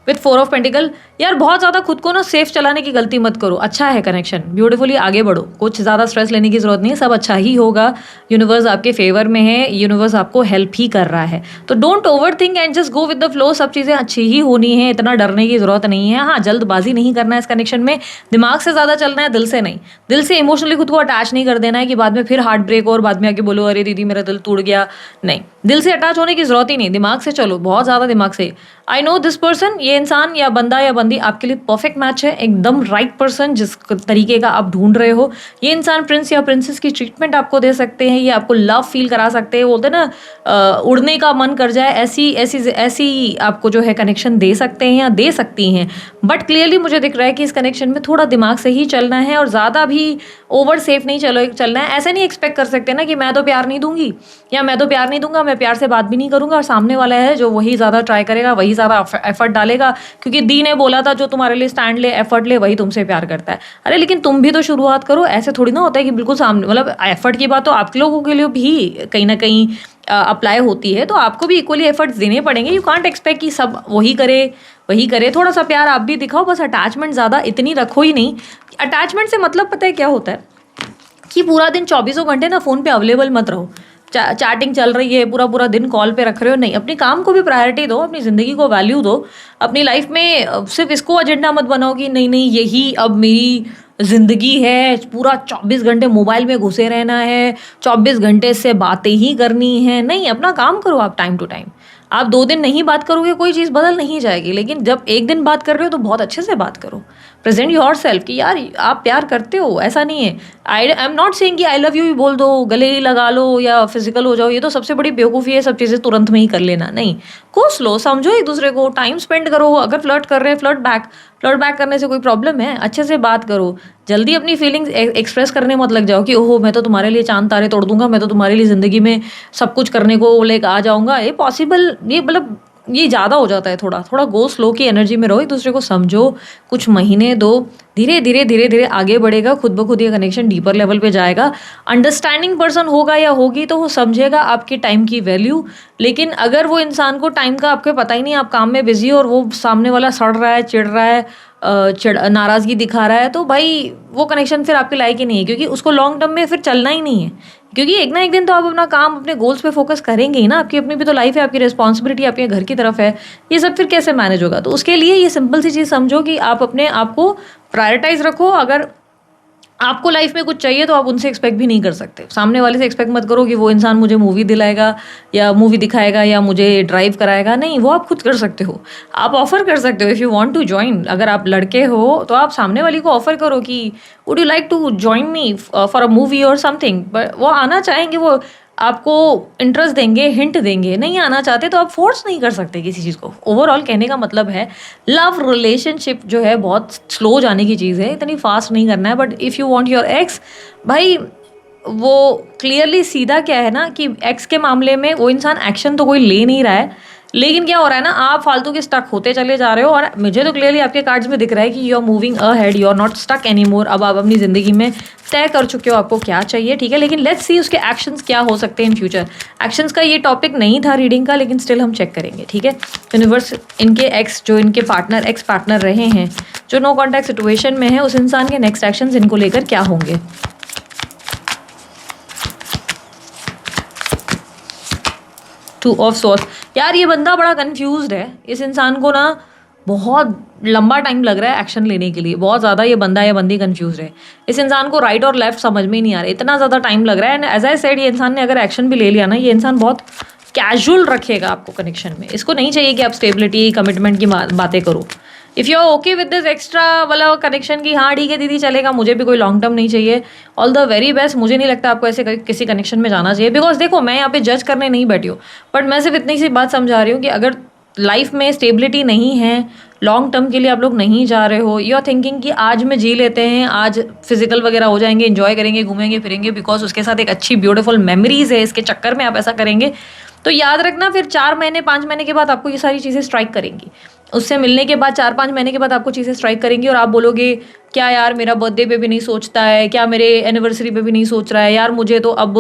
with 4 of pentacle. यार बहुत ज़्यादा खुद को ना सेफ चलाने की गलती मत करो। अच्छा है कनेक्शन, ब्यूटीफुली आगे बढ़ो, कुछ ज़्यादा स्ट्रेस लेने की ज़रूरत नहीं है, सब अच्छा ही होगा। यूनिवर्स आपके फेवर में है, यूनिवर्स आपको हेल्प ही कर रहा है। तो don't over think and just go with the flow. सब चीज़ें अच्छी ही होनी है, इतना डरने की ज़रूरत नहीं है। हाँ, जल्दबाजी नहीं करना है इस कनेक्शन में, दिमाग से ज़्यादा चलना है, दिल से नहीं। दिल से इमोशनली खुद को अटैच नहीं कर देना है कि बाद में फिर हार्ट ब्रेक और बाद में आके बोलो अरे दीदी मेरा दिल टूट गया। नहीं, दिल से अटैच होने की ज़रूरत ही नहीं, दिमाग से चलो, बहुत ज़्यादा दिमाग से। आई नो दिस पर्सन, ये इंसान या बंदा या बंदी आपके लिए परफेक्ट मैच है, एकदम राइट पर्सन जिस तरीके का आप ढूंढ रहे हो। ये इंसान प्रिंस या प्रिंसेस की ट्रीटमेंट आपको दे सकते हैं, ये आपको लव फील करा सकते हैं, बोलते हैं ना उड़ने का मन कर जाए, ऐसी ऐसी ऐसी आपको जो है कनेक्शन दे सकते हैं या दे सकती हैं। बट क्लियरली मुझे दिख रहा है कि इस कनेक्शन में थोड़ा दिमाग से ही चलना है और ज़्यादा भी ओवर सेफ नहीं चलना है। ऐसे नहीं एक्सपेक्ट कर सकते ना कि मैं तो प्यार नहीं दूंगी या मैं तो प्यार नहीं दूंगा, मैं प्यार से बात भी नहीं करूंगा, और सामने वाला है जो वही ज़्यादा ट्राई करेगा, वही ज़्यादा एफर्ट डालेगा, क्योंकि दी ने बोला था जो तुम्हारे लिए स्टैंड ले, एफर्ट ले, वही तुमसे प्यार करता है। अरे लेकिन तुम भी तो शुरुआत करो। ऐसे थोड़ी ना होता है कि बिल्कुल सामने, मतलब एफर्ट की बात तो आप लोगों के लिए भी कहीं ना कहीं अप्लाई होती है, तो आपको भी इक्वली एफर्ट्स देने पड़ेंगे। यू कांट एक्सपेक्ट कि सब वही करे। थोड़ा सा प्यार आप भी दिखाओ, बस अटैचमेंट ज़्यादा इतनी रखो ही नहीं। अटैचमेंट से मतलब पता है क्या होता है कि पूरा दिन 24 घंटे ना फ़ोन पे अवेलेबल मत रहो। चैटिंग चल रही है, पूरा पूरा दिन कॉल पे रख रहे हो, नहीं। अपने काम को भी प्रायोरिटी दो, अपनी ज़िंदगी को वैल्यू दो। अपनी लाइफ में सिर्फ इसको एजेंडा मत बनाओ कि नहीं यही अब मेरी ज़िंदगी है, पूरा 24 घंटे मोबाइल में घुसे रहना है, 24 घंटे से बातें ही करनी है। नहीं, अपना काम करो आप टाइम टू टाइम। आप 2 दिन नहीं बात करोगे, कोई चीज़ बदल नहीं जाएगी, लेकिन जब एक दिन बात कर रहे हो तो बहुत अच्छे से बात करो। प्रेजेंट योर सेल्फ कि यार आप प्यार करते हो, ऐसा नहीं है। आई एम नॉट सेइंग कि आई लव यू ही बोल दो, गले ही लगा लो या फिजिकल हो जाओ, ये तो सबसे बड़ी बेवकूफ़ी है, सब चीज़ें तुरंत में ही कर लेना। नहीं, को स्लो समझो एक दूसरे को, टाइम स्पेंड करो। अगर फ्लर्ट कर रहे हैं, फ्लर्ट बैक करने से कोई प्रॉब्लम है? अच्छे से बात करो। जल्दी अपनी फीलिंग्स एक्सप्रेस करने मत लग जाओ कि ओहो मैं तो तुम्हारे लिए चांद तारे तोड़ दूंगा, मैं तो तुम्हारे लिए ज़िंदगी में सब कुछ करने को लेकर आ जाऊंगा। ये पॉसिबल, ये मतलब ये ज़्यादा हो जाता है। थोड़ा थोड़ा गो स्लो की एनर्जी में रहो, एक दूसरे को समझो, कुछ महीने दो, धीरे धीरे धीरे धीरे आगे बढ़ेगा, खुद ब खुद ये कनेक्शन डीपर लेवल पे जाएगा। अंडरस्टैंडिंग पर्सन होगा या होगी तो वो समझेगा आपके टाइम की वैल्यू। लेकिन अगर वो इंसान को टाइम का आपको पता ही नहीं, आप काम में बिजी हो और वो सामने वाला सड़ रहा है, चिढ़ रहा है, नाराज़गी दिखा रहा है, तो भाई वो कनेक्शन फिर आपके लायक ही नहीं है, क्योंकि उसको लॉन्ग टर्म में फिर चलना ही नहीं है। क्योंकि एक ना एक दिन तो आप अपना काम, अपने गोल्स पे फोकस करेंगे ही ना। आपकी अपनी भी तो लाइफ है, आपकी रिस्पॉन्सिबिलिटी आपके घर की तरफ है। ये सब फिर कैसे मैनेज होगा? तो उसके लिए ये सिंपल सी चीज़ समझो कि आप अपने आप को प्रायोरिटाइज रखो। अगर आपको लाइफ में कुछ चाहिए तो आप उनसे एक्सपेक्ट भी नहीं कर सकते। सामने वाले से एक्सपेक्ट मत करो कि वो इंसान मुझे मूवी दिलाएगा या मूवी दिखाएगा या मुझे ड्राइव कराएगा। नहीं, वो आप खुद कर सकते हो। आप ऑफर कर सकते हो, if you want to join. अगर आप लड़के हो तो आप सामने वाली को ऑफर करो कि would you like to join me for a movie और समथिंग। बट वो आना चाहेंगे, वो आपको इंटरेस्ट देंगे, हिंट देंगे। नहीं आना चाहते तो आप फोर्स नहीं कर सकते किसी चीज़ को। ओवरऑल कहने का मतलब है, लव रिलेशनशिप जो है बहुत स्लो जाने की चीज़ है, इतनी फास्ट नहीं करना है। But if you want your x, भाई वो क्लियरली सीधा क्या है ना कि एक्स के मामले में वो इंसान एक्शन तो कोई ले नहीं रहा है, लेकिन क्या हो रहा है ना, आप फालतू के स्टक होते चले जा रहे हो। और मुझे तो क्लियरली आपके कार्ड्स में दिख रहा है कि you are moving ahead, you are not stuck any more. अब आप अपनी ज़िंदगी में तय कर चुके हो आपको क्या चाहिए, ठीक है। लेकिन लेट्स सी उसके एक्शंस क्या हो सकते हैं इन फ्यूचर। एक्शंस का ये टॉपिक नहीं था रीडिंग का, लेकिन स्टिल हम चेक करेंगे, ठीक है। यूनिवर्स इनके एक्स, जो इनके पार्टनर एक्स पार्टनर रहे हैं, जो नो कॉन्टैक्ट सिचुएशन में है, उस इंसान के नेक्स्ट एक्शंस इनको लेकर क्या होंगे। टू ऑफ सोर्स, यार ये बंदा बड़ा कंफ्यूज्ड है। इस इंसान को ना बहुत लंबा टाइम लग रहा है एक्शन लेने के लिए, बहुत ज़्यादा ये बंदा या बंदी कंफ्यूज है। इस इंसान को राइट और लेफ्ट समझ में ही नहीं आ रहा, इतना ज़्यादा टाइम लग रहा है। एंड एज आई सेड, ये इंसान ने अगर एक्शन भी ले लिया ना, ये इंसान बहुत कैजुअल रखेगा आपको कनेक्शन में। इसको नहीं चाहिए कि आप स्टेबिलिटी, कमिटमेंट की बातें करो। If you are okay with this extra वाला कनेक्शन की हाँ ठीक है दीदी चलेगा, मुझे भी कोई लॉन्ग टर्म नहीं चाहिए, ऑल द वेरी बेस्ट। मुझे नहीं लगता आपको ऐसे किसी कनेक्शन में जाना चाहिए। बिकॉज देखो, मैं यहाँ पे जज करने नहीं बैठी हूँ, बट मैं सिर्फ इतनी सी बात समझा रही हूँ कि अगर लाइफ में स्टेबिलिटी नहीं है, लॉन्ग टर्म के लिए आप लोग नहीं जा रहे हो, यू आर थिंकिंग कि आज में जी लेते हैं, आज फिजिकल वगैरह हो जाएंगे, एंजॉय करेंगे, घूमेंगे फिरेंगे, बिकॉज उसके साथ एक अच्छी ब्यूटीफुल मेमोरीज है, इसके चक्कर में आप ऐसा करेंगे, तो याद रखना फिर 4 महीने 5 महीने के बाद आपको ये सारी चीज़ें स्ट्राइक करेंगी। उससे मिलने के बाद 4-5 महीने के बाद आपको चीज़ें स्ट्राइक करेंगी और आप बोलोगे क्या यार मेरा बर्थडे पे भी नहीं सोचता है, क्या मेरे एनिवर्सरी पे भी नहीं सोच रहा है, यार मुझे तो अब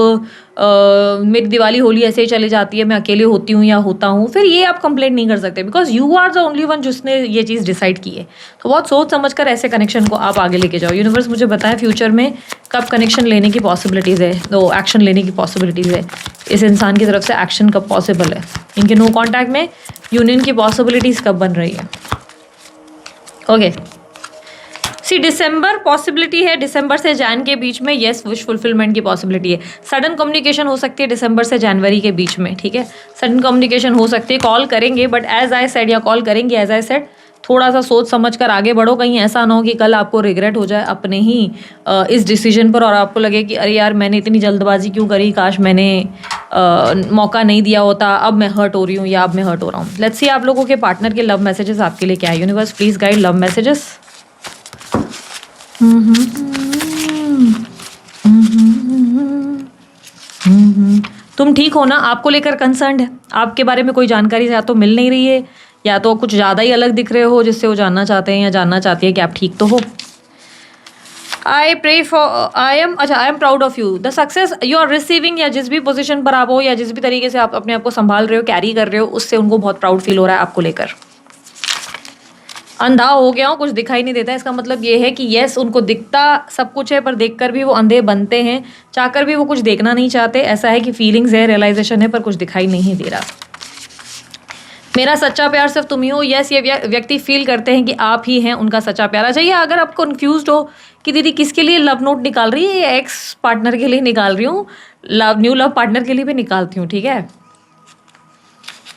मेरी दिवाली होली ऐसे ही चली जाती है, मैं अकेले होती हूँ या होता हूँ। फिर ये आप कंप्लेंट नहीं कर सकते, because you are the only one जिसने ये चीज़ डिसाइड की है। तो बहुत सोच समझ कर ऐसे कनेक्शन को आप आगे लेके जाओ। यूनिवर्स मुझे बताएं फ्यूचर में कब कनेक्शन लेने की पॉसिबिलिटीज़ है, तो एक्शन लेने की पॉसिबिलिटीज़ है, इस इंसान की तरफ से एक्शन कब पॉसिबल है, इनके नो कॉन्टैक्ट में यूनियन की पॉसिबिलिटीज़ कब बन रही है। ओके सी, दिसंबर पॉसिबिलिटी है, दिसंबर से जैन के बीच में येस विश फुलफिलमेंट की पॉसिबिलिटी है। सडन कम्युनिकेशन हो सकती है दिसंबर से जनवरी के बीच में, ठीक है। सडन कम्युनिकेशन हो सकती है, कॉल करेंगे, बट एज आई सेड, या कॉल करेंगे एज आई सेड, थोड़ा सा सोच समझ कर आगे बढ़ो। कहीं ऐसा ना हो कि कल आपको रिग्रेट हो जाए अपने ही इस डिसीजन पर और आपको लगे कि अरे यार मैंने इतनी जल्दबाजी क्यों करी, काश मैंने मौका नहीं दिया होता, अब मैं हर्ट हो रही हूँ या अब मैं हर्ट हो रहा हूँ। लेट्स सी आप लोगों के पार्टनर के लव मैसेजेस आपके लिए क्या है। Universe please guide love messages. तुम ठीक हो ना, आपको लेकर कंसर्न है, आपके बारे में कोई जानकारी या तो मिल नहीं रही है या तो कुछ ज़्यादा ही अलग दिख रहे हो जिससे वो जानना चाहते हैं या जानना चाहती है कि आप ठीक तो हो। I am proud of you, the success you are receiving, या जिस भी पोजीशन पर आप हो या जिस भी तरीके से आप अपने आप को संभाल रहे हो, कैरी कर रहे हो, उससे उनको बहुत प्राउड फील हो रहा है आपको लेकर। अंधा हो गया हूँ, कुछ दिखाई नहीं देता, इसका मतलब ये है कि येस उनको दिखता सब कुछ है, पर देखकर भी वो अंधे बनते हैं, चाहकर भी वो कुछ देखना नहीं चाहते। ऐसा है कि फीलिंग्स है, रियलाइजेशन है, पर कुछ दिखाई नहीं दे रहा। मेरा सच्चा प्यार सिर्फ तुम ही हो, यस ये व्यक्ति फील करते हैं कि आप ही हैं उनका सच्चा प्यारा। चाहिए अगर आप कंफ्यूज्ड हो कि दीदी किसके लिए लव नोट निकाल रही है, या एक्स पार्टनर के लिए निकाल रही हूँ, न्यू लव पार्टनर के लिए भी निकालती हूँ, ठीक है।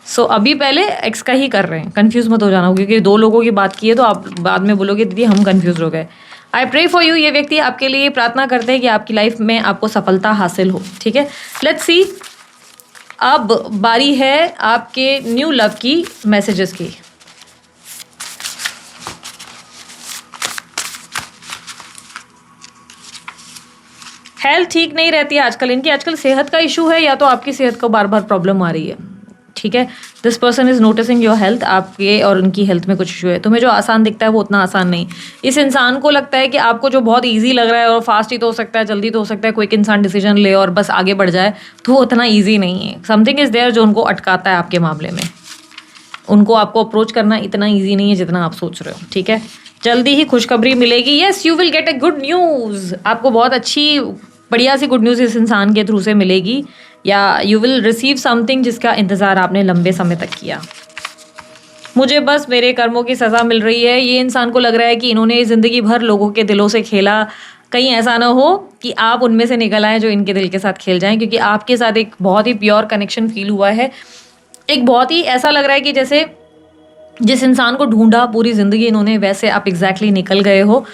सो अभी पहले एक्स का ही कर रहे हैं, कंफ्यूज मत हो जाना, क्योंकि 2 लोगों की बात की है तो आप बाद में बोलोगे दीदी हम कंफ्यूज हो गए। आई प्रे फॉर यू, ये व्यक्ति आपके लिए प्रार्थना करते हैं कि आपकी लाइफ में आपको सफलता हासिल हो। ठीक है, लेट्स सी। अब बारी है आपके न्यू लव की मैसेजेस की। हेल्थ ठीक नहीं रहती है आजकल इनकी, आजकल सेहत का इशू है या तो आपकी सेहत को बार बार प्रॉब्लम आ रही है। ठीक है, this person is noticing your health, आपके और उनकी हेल्थ में कुछ इशू है। तुम्हें जो आसान दिखता है वो उतना आसान नहीं। इस इंसान को लगता है कि आपको जो बहुत ईजी लग रहा है और फास्ट ही तो हो सकता है, जल्दी तो हो सकता है, कोई इंसान डिसीजन ले और बस आगे बढ़ जाए, तो वो उतना ईजी नहीं है। समथिंग इज देयर जो उनको अटकाता है आपके मामले में। उनको आपको अप्रोच करना इतना ईजी नहीं है जितना आप सोच रहे हो। ठीक है, जल्दी ही खुशखबरी मिलेगी। Yes, you will get a good news. आपको बहुत अच्छी बढ़िया सी गुड न्यूज़ इस इंसान के थ्रू से मिलेगी, या यू विल रिसीव समथिंग जिसका इंतज़ार आपने लंबे समय तक किया। मुझे बस मेरे कर्मों की सज़ा मिल रही है। ये इंसान को लग रहा है कि इन्होंने ज़िंदगी भर लोगों के दिलों से खेला, कहीं ऐसा ना हो कि आप उनमें से निकल आए जो इनके दिल के साथ खेल जाएं, क्योंकि आपके साथ एक बहुत ही प्योर कनेक्शन फील हुआ है। एक बहुत ही ऐसा लग रहा है कि जैसे जिस इंसान को ढूंढा पूरी ज़िंदगी इन्होंने, वैसे आप एग्जैक्टली निकल गए हो।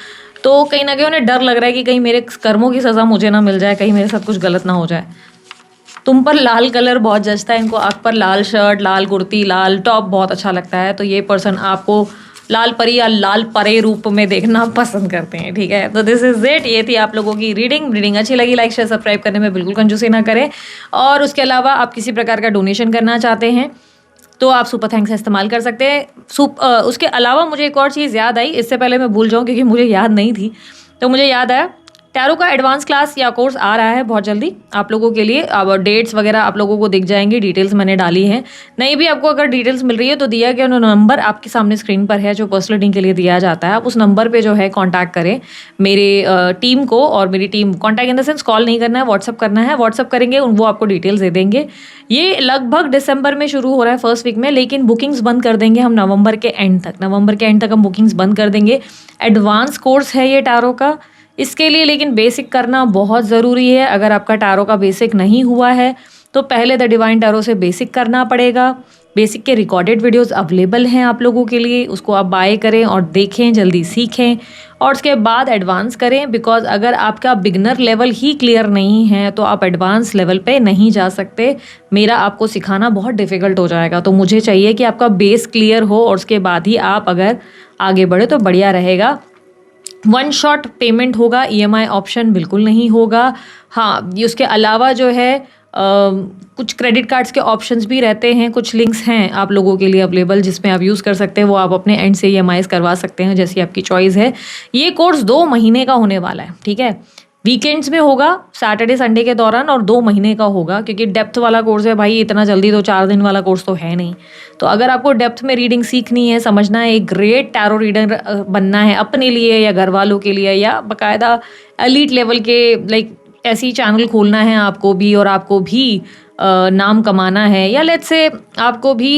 तो कहीं ना कहीं उन्हें डर लग रहा है कि कहीं मेरे कर्मों की सज़ा मुझे ना मिल जाए, कहीं मेरे साथ कुछ गलत ना हो जाए। तुम पर लाल कलर बहुत जचता है इनको, आँख पर लाल शर्ट, लाल कुर्ती, लाल टॉप बहुत अच्छा लगता है। तो ये पर्सन आपको लाल परी या लाल परे रूप में देखना पसंद करते हैं। ठीक है, तो दिस इज इट। ये थी आप लोगों की रीडिंग अच्छी लगी लाइक शेयर सब्सक्राइब करने में बिल्कुल कंजूसी ना करें। और उसके अलावा आप किसी प्रकार का डोनेशन करना चाहते हैं तो आप सुपर थैंक्स का इस्तेमाल कर सकते हैं। उसके अलावा मुझे एक और चीज़ याद आई, इससे पहले मैं भूल जाऊँ क्योंकि मुझे याद नहीं थी, तो मुझे याद आया टैरो का एडवांस क्लास या कोर्स आ रहा है बहुत जल्दी आप लोगों के लिए। अब डेट्स वगैरह आप लोगों को दिख जाएंगी, डिटेल्स मैंने डाली हैं। नहीं भी आपको अगर डिटेल्स मिल रही है तो दिया गया नंबर आपके सामने स्क्रीन पर है जो पर्सनल रीडिंग के लिए दिया जाता है। आप उस नंबर पे जो है कांटेक्ट करें मेरे टीम को, और मेरी team contact in the sense call नहीं करना है, व्हाट्सअप करना है। व्हाट्सअप करेंगे वो आपको डिटेल्स दे देंगे। ये लगभग दिसंबर में शुरू हो रहा है फर्स्ट वीक में, लेकिन बुकिंग्स बंद कर देंगे हम नवंबर के एंड तक हम बुकिंग्स बंद कर देंगे। एडवांस कोर्स है ये टैरो का, इसके लिए लेकिन बेसिक करना बहुत ज़रूरी है। अगर आपका टैरो का बेसिक नहीं हुआ है तो पहले द डिवाइन टैरो से बेसिक करना पड़ेगा। बेसिक के रिकॉर्डेड वीडियोस अवेलेबल हैं आप लोगों के लिए, उसको आप बाय करें और देखें, जल्दी सीखें और उसके बाद एडवांस करें। बिकॉज अगर आपका बिगनर लेवल ही क्लियर नहीं है तो आप एडवांस लेवल पे नहीं जा सकते। मेरा आपको सिखाना बहुत डिफ़िकल्ट हो जाएगा, तो मुझे चाहिए कि आपका बेस क्लियर हो और उसके बाद ही आप अगर आगे बढ़े तो बढ़िया रहेगा। 1 शॉट पेमेंट होगा, EMI ऑप्शन बिल्कुल नहीं होगा। हाँ, उसके अलावा जो है कुछ क्रेडिट कार्ड्स के ऑप्शंस भी रहते हैं, कुछ लिंक्स हैं आप लोगों के लिए अवेलेबल जिसमें आप यूज़ कर सकते हैं। वो आप अपने एंड से EMIs करवा सकते हैं, जैसी आपकी चॉइस है। ये कोर्स 2 महीने का होने वाला है। ठीक है, वीकेंड्स में होगा, सैटरडे संडे के दौरान, और 2 महीने का होगा क्योंकि डेप्थ वाला कोर्स है भाई। इतना जल्दी तो 4 दिन वाला कोर्स तो है नहीं। तो अगर आपको डेप्थ में रीडिंग सीखनी है, समझना है, एक ग्रेट टैरो रीडर बनना है अपने लिए या घर वालों के लिए, या बाकायदा एलीट लेवल के लाइक ऐसी चैनल खोलना है आपको भी, और आपको भी नाम कमाना है, या लेट्स से आपको भी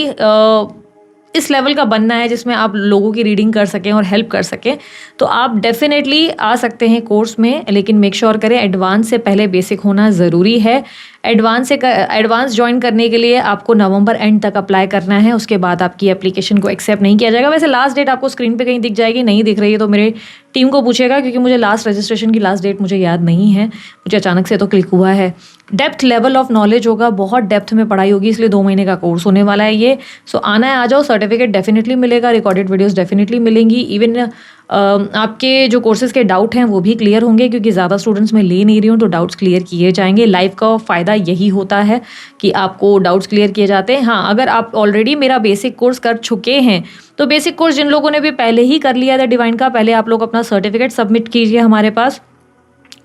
इस लेवल का बनना है जिसमें आप लोगों की रीडिंग कर सकें और हेल्प कर सकें, तो आप डेफिनेटली आ सकते हैं कोर्स में। लेकिन मेक श्योर करें एडवांस से पहले बेसिक होना ज़रूरी है। एडवांस ज्वाइन करने के लिए आपको नवंबर एंड तक अप्लाई करना है, उसके बाद आपकी एप्लीकेशन को एक्सेप्ट नहीं किया जाएगा। वैसे लास्ट डेट आपको स्क्रीन पे कहीं दिख जाएगी, नहीं दिख रही है तो मेरे टीम को पूछेगा, क्योंकि मुझे लास्ट रजिस्ट्रेशन की लास्ट डेट मुझे याद नहीं है, मुझे अचानक से तो क्लिक हुआ है। डेप्थ लेवल ऑफ नॉलेज होगा, बहुत डेप्थ में पढ़ाई होगी, इसलिए 2 महीने का कोर्स होने वाला है ये। सो आना है, आ जाओ। सर्टिफिकेट डेफिनेटली मिलेगा, रिकॉर्डेड वीडियोस डेफिनेटली मिलेंगी। इवन आपके जो कोर्सेज के डाउट हैं वो भी क्लियर होंगे, क्योंकि ज़्यादा स्टूडेंट्स में ले नहीं रही हूँ तो डाउट्स क्लियर किए जाएंगे। लाइव का फ़ायदा यही होता है कि आपको डाउट्स क्लियर किए जाते हैं। हाँ, अगर आप ऑलरेडी मेरा बेसिक कोर्स कर चुके हैं तो बेसिक कोर्स जिन लोगों ने भी पहले ही कर लिया था डिवाइन का, पहले आप लोग अपना सर्टिफिकेट सबमिट कीजिए हमारे पास।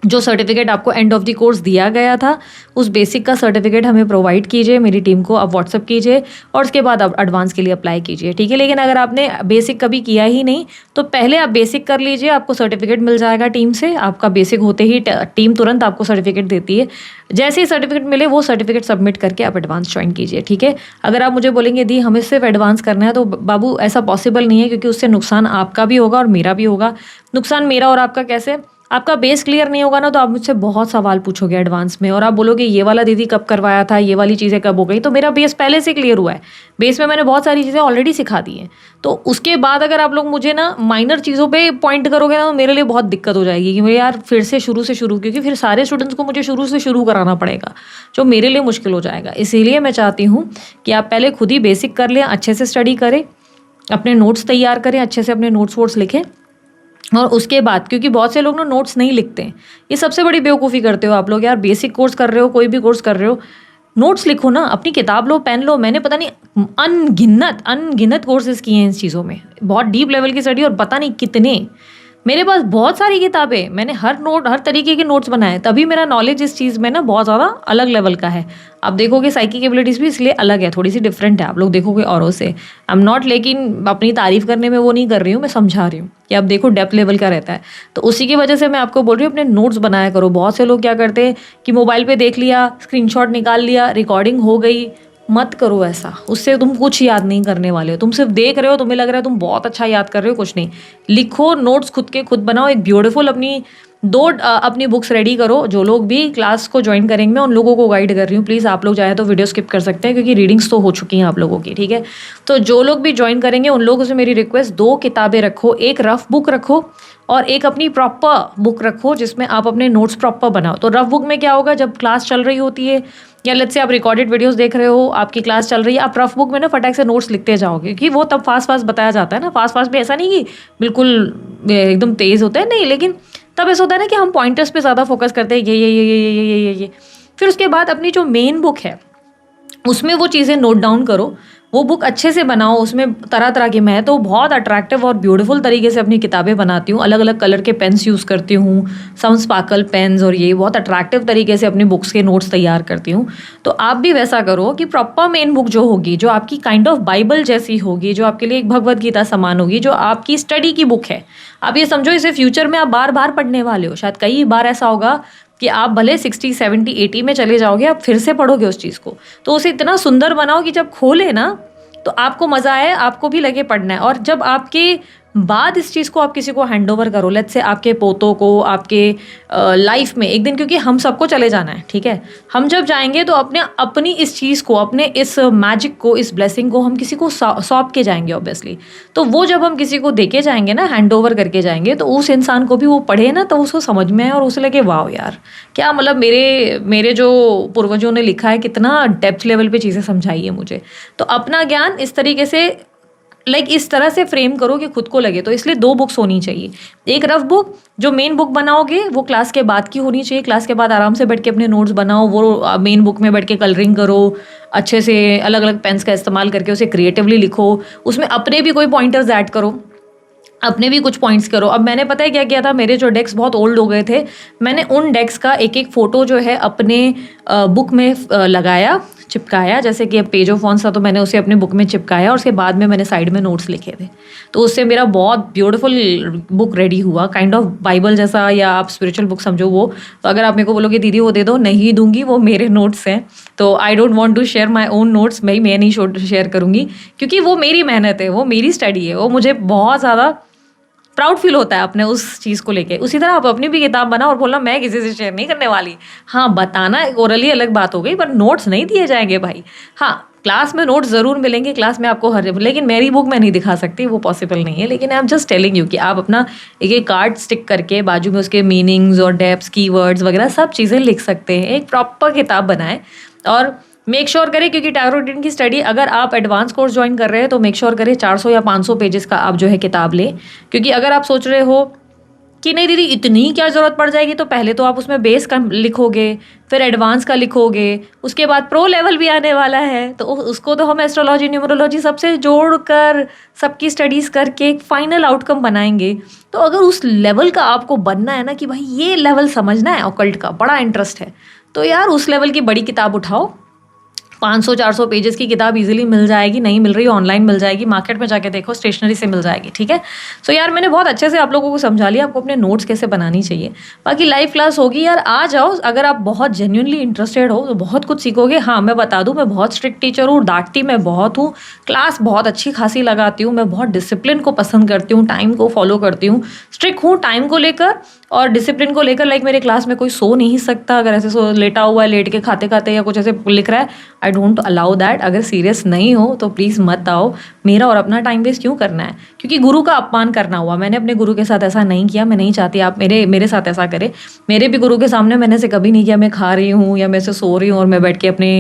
जो सर्टिफिकेट आपको एंड ऑफ द कोर्स दिया गया था उस बेसिक का सर्टिफिकेट हमें प्रोवाइड कीजिए, मेरी टीम को आप व्हाट्सअप कीजिए और उसके बाद आप एडवांस के लिए अप्लाई कीजिए। ठीक है, लेकिन अगर आपने बेसिक कभी किया ही नहीं तो पहले आप बेसिक कर लीजिए, आपको सर्टिफिकेट मिल जाएगा टीम से। आपका बेसिक होते ही टीम तुरंत आपको सर्टिफिकेट देती है। जैसे ही सर्टिफिकेट मिले वो सर्टिफिकेट सबमिट करके आप एडवांस ज्वाइन कीजिए। ठीक है, अगर आप मुझे बोलेंगे दी हमें सिर्फ एडवांस करना है, तो बाबू ऐसा पॉसिबल नहीं है, क्योंकि उससे नुकसान आपका भी होगा और मेरा भी होगा। नुकसान मेरा और आपका कैसे? आपका बेस क्लियर नहीं होगा ना, तो आप मुझसे बहुत सवाल पूछोगे एडवांस में और आप बोलोगे ये वाला दीदी कब करवाया था, ये वाली चीज़ें कब हो गई। तो मेरा बेस पहले से क्लियर हुआ है, बेस में मैंने बहुत सारी चीज़ें ऑलरेडी सिखा दी हैं। तो उसके बाद अगर आप लोग मुझे ना माइनर चीज़ों पे पॉइंट करोगे ना, तो मेरे लिए बहुत दिक्कत हो जाएगी कि मेरे यार फिर से शुरू, क्योंकि फिर सारे स्टूडेंट्स को मुझे शुरू से शुरू कराना पड़ेगा, जो मेरे लिए मुश्किल हो जाएगा। इसीलिए मैं चाहती हूँ कि आप पहले खुद ही बेसिक कर लें, अच्छे से स्टडी करें, अपने नोट्स तैयार करें, अच्छे से अपने नोट्स वोट्स लिखें। और उसके बाद, क्योंकि बहुत से लोग ना नोट्स नहीं लिखते हैं, ये सबसे बड़ी बेवकूफ़ी करते हो आप लोग। यार बेसिक कोर्स कर रहे हो, कोई भी कोर्स कर रहे हो, नोट्स लिखो ना, अपनी किताब लो, पेन लो। मैंने पता नहीं अनगिनत कोर्सेज किए हैं इस चीज़ों में, बहुत डीप लेवल की स्टडी, और पता नहीं कितने। मेरे पास बहुत सारी किताबें, मैंने हर तरीके के नोट्स बनाए, तभी मेरा नॉलेज इस चीज़ में ना बहुत ज़्यादा अलग लेवल का है। आप देखोगे साइकिक एबिलिटीज़ भी इसलिए अलग है, थोड़ी सी डिफरेंट है, आप लोग देखोगे औरों से। आई एम नॉट, लेकिन अपनी तारीफ करने में वो नहीं कर रही हूँ, मैं समझा रही हूँ कि आप देखो डेप्थ लेवल का रहता है। तो उसी की वजह से मैं आपको बोल रही हूँ अपने नोट्स बनाया करो। बहुत से लोग क्या करते हैं कि मोबाइल पे देख लिया, स्क्रीनशॉट निकाल लिया, रिकॉर्डिंग हो गई। मत करो ऐसा, उससे तुम कुछ याद नहीं करने वाले हो। तुम सिर्फ देख रहे हो, तुम्हें लग रहा है तुम बहुत अच्छा याद कर रहे हो, कुछ नहीं। लिखो, नोट्स खुद के खुद बनाओ, एक ब्यूटीफुल अपनी बुक्स रेडी करो। जो लोग भी क्लास को ज्वाइन करेंगे, मैं उन लोगों को गाइड कर रही हूँ, प्लीज़ आप लोग चाहे तो वीडियो स्किप कर सकते हैं, क्योंकि रीडिंग्स तो हो चुकी हैं आप लोगों की, ठीक है। तो जो लोग भी ज्वाइन करेंगे उन लोगों से मेरी रिक्वेस्ट, 2 किताबें रखो, एक रफ बुक रखो और एक अपनी प्रॉपर बुक रखो जिसमें आप अपने नोट्स प्रॉपर बनाओ। तो रफ बुक में क्या होगा, जब क्लास चल रही होती है या लेट्स से आप रिकॉर्डेड वीडियोस देख रहे हो, आपकी क्लास चल रही है, आप रफ बुक में ना फटाक से नोट्स लिखते जाओगे, क्योंकि वो तब फास्ट बताया जाता है ना। फास्ट भी ऐसा नहीं कि बिल्कुल एकदम तेज़ होता है, नहीं, लेकिन तब ऐसा होता है ना कि हम पॉइंटर्स पे ज़्यादा फोकस करते हैं, ये। फिर उसके बाद अपनी जो मेन बुक है उसमें वो चीज़ें नोट डाउन करो, वो बुक अच्छे से बनाओ। उसमें तरह तरह की, मैं तो बहुत अट्रैक्टिव और ब्यूटीफुल तरीके से अपनी किताबें बनाती हूँ, अलग अलग कलर के पेन्स यूज़ करती हूँ, सम स्पार्कल पेन्स, और ये बहुत अट्रैक्टिव तरीके से अपनी बुक्स के नोट्स तैयार करती हूँ। तो आप भी वैसा करो कि प्रॉपर मेन बुक जो होगी, जो आपकी काइंड ऑफ बाइबल जैसी होगी, जो आपके लिए एक भगवद गीता समान होगी, जो आपकी स्टडी की बुक है। आप ये समझो इसे फ्यूचर में आप बार बार पढ़ने वाले हो। शायद कई बार ऐसा होगा कि आप भले 60, 70, 80 में चले जाओगे, आप फिर से पढ़ोगे उस चीज़ को। तो उसे इतना सुंदर बनाओ कि जब खोले ना तो आपको मज़ा आए, आपको भी लगे पढ़ना है। और जब आपके बाद इस चीज़ को आप किसी को हैंड ओवर करो, लेट्स से आपके पोतों को, आपके लाइफ में एक दिन, क्योंकि हम सबको चले जाना है, ठीक है। हम जब जाएंगे तो अपनी इस चीज़ को, अपने इस मैजिक को, इस ब्लेसिंग को हम किसी को सौंप के जाएंगे ऑब्वियसली। तो वो जब हम किसी को देके जाएंगे ना, हैंड ओवर करके जाएंगे, तो उस इंसान को भी वो पढ़े ना, तो उसको समझ में आए और उसे लगे वाह यार क्या, मतलब मेरे जो पूर्वजों ने लिखा है, कितना डेप्थ लेवल पे चीज़ें समझाई है मुझे। तो अपना ज्ञान इस तरीके से इस तरह से फ्रेम करो कि खुद को लगे। तो इसलिए 2 बुक्स होनी चाहिए, एक रफ बुक, जो मेन बुक बनाओगे वो क्लास के बाद की होनी चाहिए। क्लास के बाद आराम से बैठ के अपने नोट्स बनाओ, वो मेन बुक में बैठ के कलरिंग करो, अच्छे से अलग अलग पेन्स का इस्तेमाल करके उसे क्रिएटिवली लिखो, उसमें अपने भी कोई पॉइंटर्स ऐड करो, अपने भी कुछ पॉइंट्स करो। अब मैंने पता है क्या किया था, मेरे जो डेस्क बहुत ओल्ड हो गए थे, मैंने उन डेस्क का एक एक फ़ोटो जो है अपने बुक में लगाया, चिपकाया। जैसे कि अब पेज ऑफ वॉन्स था तो मैंने उसे अपने बुक में चिपकाया, और उसके बाद में मैंने साइड में नोट्स लिखे थे। तो उससे मेरा बहुत ब्यूटीफुल बुक रेडी हुआ, काइंड ऑफ बाइबल जैसा, या आप स्पिरिचुअल बुक समझो वो। तो अगर आप मेरे को बोलोगे दीदी वो दे दो, नहीं दूंगी, वो मेरे नोट्स हैं। तो I don't want to share my own notes, मैं नहीं शेयर करूँगी, क्योंकि वो मेरी मेहनत है, वो मेरी स्टडी है, वो मुझे बहुत ज़्यादा प्राउड फील होता है अपने उस चीज़ को लेके। उसी तरह आप अपनी भी किताब बनाओ और बोलना मैं किसी से शेयर नहीं करने वाली। हाँ, बताना ओरली अलग बात हो गई, पर नोट्स नहीं दिए जाएंगे भाई। हाँ, क्लास में नोट्स ज़रूर मिलेंगे, क्लास में आपको लेकिन मेरी बुक मैं नहीं दिखा सकती, वो पॉसिबल नहीं है। लेकिन I am just telling you कि आप अपना एक एक कार्ड स्टिक करके बाजू में उसके मीनिंग्स और डेप्थ्स, कीवर्ड्स वगैरह सब चीज़ें लिख सकते हैं, एक प्रॉपर किताब बनाएं। और मेक श्योर करें, क्योंकि टैरो रीडिंग की स्टडी अगर आप एडवांस कोर्स ज्वाइन कर रहे हैं तो मेक श्योर करें 400 या 500 पेजेस का आप जो है किताब लें। क्योंकि अगर आप सोच रहे हो कि नहीं दीदी इतनी क्या ज़रूरत पड़ जाएगी, तो पहले तो आप उसमें बेस का लिखोगे, फिर एडवांस का लिखोगे, उसके बाद प्रो लेवल भी आने वाला है। तो उसको तो हम एस्ट्रोलॉजी, न्यूमरोलॉजी सबसे जोड़कर, सबकी स्टडीज़ करके एक फाइनल आउटकम बनाएंगे। तो अगर उस लेवल का आपको बनना है ना कि भाई ये लेवल समझना है, ऑकल्ट का बड़ा इंटरेस्ट है, तो यार उस लेवल की बड़ी किताब उठाओ, 500-400 पेजेस की किताब इजीली मिल जाएगी, नहीं मिल रही ऑनलाइन मिल जाएगी, मार्केट में जाके देखो स्टेशनरी से मिल जाएगी, ठीक है। सो यार मैंने बहुत अच्छे से आप लोगों को समझा लिया आपको अपने नोट्स कैसे बनानी चाहिए। बाकी लाइव क्लास होगी यार, आ जाओ, अगर आप बहुत जेन्युइनली इंटरेस्टेड हो तो बहुत कुछ सीखोगे। हाँ मैं बता दूँ, मैं बहुत स्ट्रिक्ट टीचर हूँ, डांटती मैं बहुत हूँ, क्लास बहुत अच्छी खासी लगाती हूँ, मैं बहुत डिसिप्लिन को पसंद करती हूँ, टाइम को फॉलो करती हूँ, स्ट्रिक्ट हूँ टाइम को लेकर और डिसिप्लिन को लेकर। लाइक मेरे क्लास में कोई सो नहीं सकता, अगर ऐसे सो लेटा हुआ है, लेट के खाते खाते या कुछ ऐसे लिख रहा है, आई डोंट अलाउ दैट। अगर सीरियस नहीं हो तो प्लीज़ मत आओ, मेरा और अपना टाइम वेस्ट क्यों करना है, क्योंकि गुरु का अपमान करना हुआ। मैंने अपने गुरु के साथ ऐसा नहीं किया, मैं नहीं चाहती आप मेरे साथ ऐसा करें। मेरे भी गुरु के सामने मैंने ऐसे कभी नहीं किया मैं खा रही हूँ या मैं ऐसे सो रही हूँ और मैं बैठ के अपने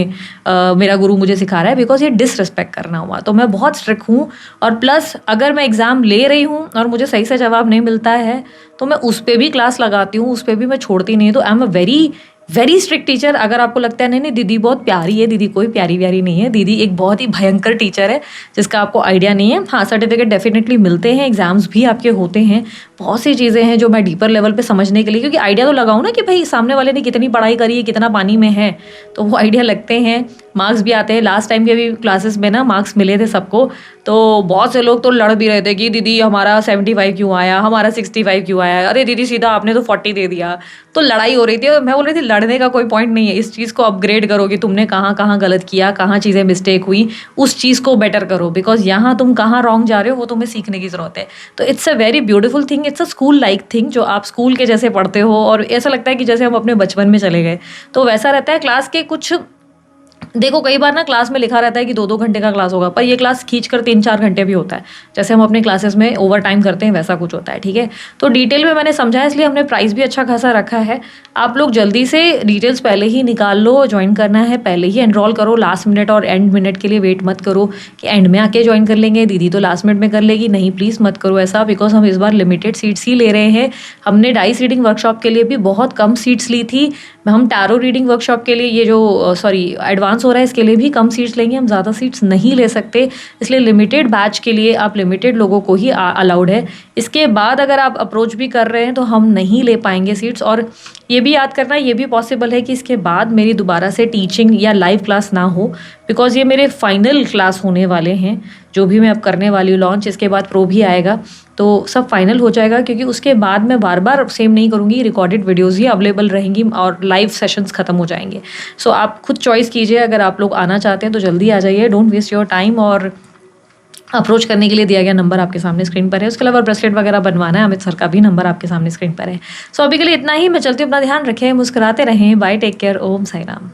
मेरा गुरु मुझे सिखा रहा है, बिकॉज ये डिसरिस्पेक्ट करना हुआ। तो मैं बहुत स्ट्रिक्ट हूँ और प्लस अगर मैं एग्ज़ाम ले रही हूँ और मुझे सही से जवाब नहीं मिलता है तो मैं उस पर भी क्लास लगाती हूँ, उस पर भी मैं छोड़ती नहीं। तो I am a very strict teacher. अगर आपको लगता है नहीं दीदी बहुत प्यारी है, दीदी कोई प्यारी व्यारी नहीं है, दीदी एक बहुत ही भयंकर टीचर है जिसका आपको आइडिया नहीं है। हाँ सर्टिफिकेट डेफिनेटली मिलते हैं, एग्जाम्स भी आपके होते हैं, बहुत सी चीज़ें हैं जो मैं डीपर लेवल पे समझने के लिए, क्योंकि आइडिया तो लगाऊँ ना कि भाई सामने वाले ने कितनी पढ़ाई करी है, कितना पानी में है, तो वो आइडिया लगते हैं, मार्क्स भी आते हैं। लास्ट टाइम के भी क्लासेस में ना मार्क्स मिले थे सबको, तो बहुत से लोग तो लड़ भी रहे थे कि दीदी हमारा 75 क्यों आया, हमारा 65 क्यों आया, अरे दीदी सीधा आपने तो 40 दे दिया। तो लड़ाई हो रही थी और मैं बोल रही थी लड़ने का कोई पॉइंट नहीं है, इस चीज़ को अपग्रेड करो कि तुमने कहाँ कहाँ गलत किया, कहाँ चीज़ें मिस्टेक हुई, उस चीज़ को बेटर करो, बिकॉज यहाँ तुम कहाँ रॉन्ग जा रहे हो वो तुम्हें सीखने की ज़रूरत है। तो it's a very beautiful thing, it's a school like thing, जो आप स्कूल के जैसे पढ़ते हो और ऐसा लगता है कि जैसे हम अपने बचपन में चले गए, तो वैसा रहता है। क्लास के कुछ देखो कई बार ना क्लास में लिखा रहता है कि 2-2 घंटे का क्लास होगा, पर ये क्लास खींच कर 3-4 घंटे भी होता है, जैसे हम अपने क्लासेस में ओवर टाइम करते हैं वैसा कुछ होता है, ठीक है। तो डिटेल में मैंने समझाया, इसलिए हमने प्राइस भी अच्छा खासा रखा है। आप लोग जल्दी से डिटेल्स पहले ही निकाल लो, ज्वाइन करना है पहले ही एनरोल करो, लास्ट मिनट और एंड मिनट के लिए वेट मत करो कि एंड में आके ज्वाइन कर लेंगे, दीदी तो लास्ट मिनट में कर लेगी, नहीं प्लीज़ मत करो ऐसा, बिकॉज हम इस बार लिमिटेड सीट्स ही ले रहे हैं। हमने डाइस रीडिंग वर्कशॉप के लिए भी बहुत कम सीट्स ली थी, हम टैरो रीडिंग वर्कशॉप के लिए ये जो एडवांस हो रहा है इसके लिए भी कम सीट्स लेंगे, हम ज़्यादा सीट्स नहीं ले सकते, इसलिए लिमिटेड बैच के लिए आप लिमिटेड लोगों को ही अलाउड है। इसके बाद अगर आप अप्रोच भी कर रहे हैं तो हम नहीं ले पाएंगे सीट्स। और ये भी याद करना, ये भी पॉसिबल है कि इसके बाद मेरी दोबारा से टीचिंग या लाइव क्लास ना हो, बिकॉज ये मेरे फाइनल क्लास होने वाले हैं जो भी मैं अब करने वाली हूँ लॉन्च। इसके बाद प्रो भी आएगा तो सब फाइनल हो जाएगा, क्योंकि उसके बाद मैं बार बार सेम नहीं करूँगी, रिकॉर्डेड वीडियोज़ ही अवेलेबल रहेंगी और लाइव सेशंस खत्म हो जाएंगे। सो आप खुद चॉइस कीजिए, अगर आप लोग आना चाहते हैं तो जल्दी आ जाइए, डोंट वेस्ट योर टाइम। और अप्रोच करने के लिए दिया गया नंबर आपके सामने स्क्रीन पर है, उसके अलावा ब्रेसलेट वगैरह बनवाना है, अमित सर का भी नंबर आपके सामने स्क्रीन पर है। सो अभी के लिए इतना ही, मैं चलती हूँ, अपना ध्यान रखें, मुस्कुराते रहें, बाय, टेक केयर, ओम साई राम।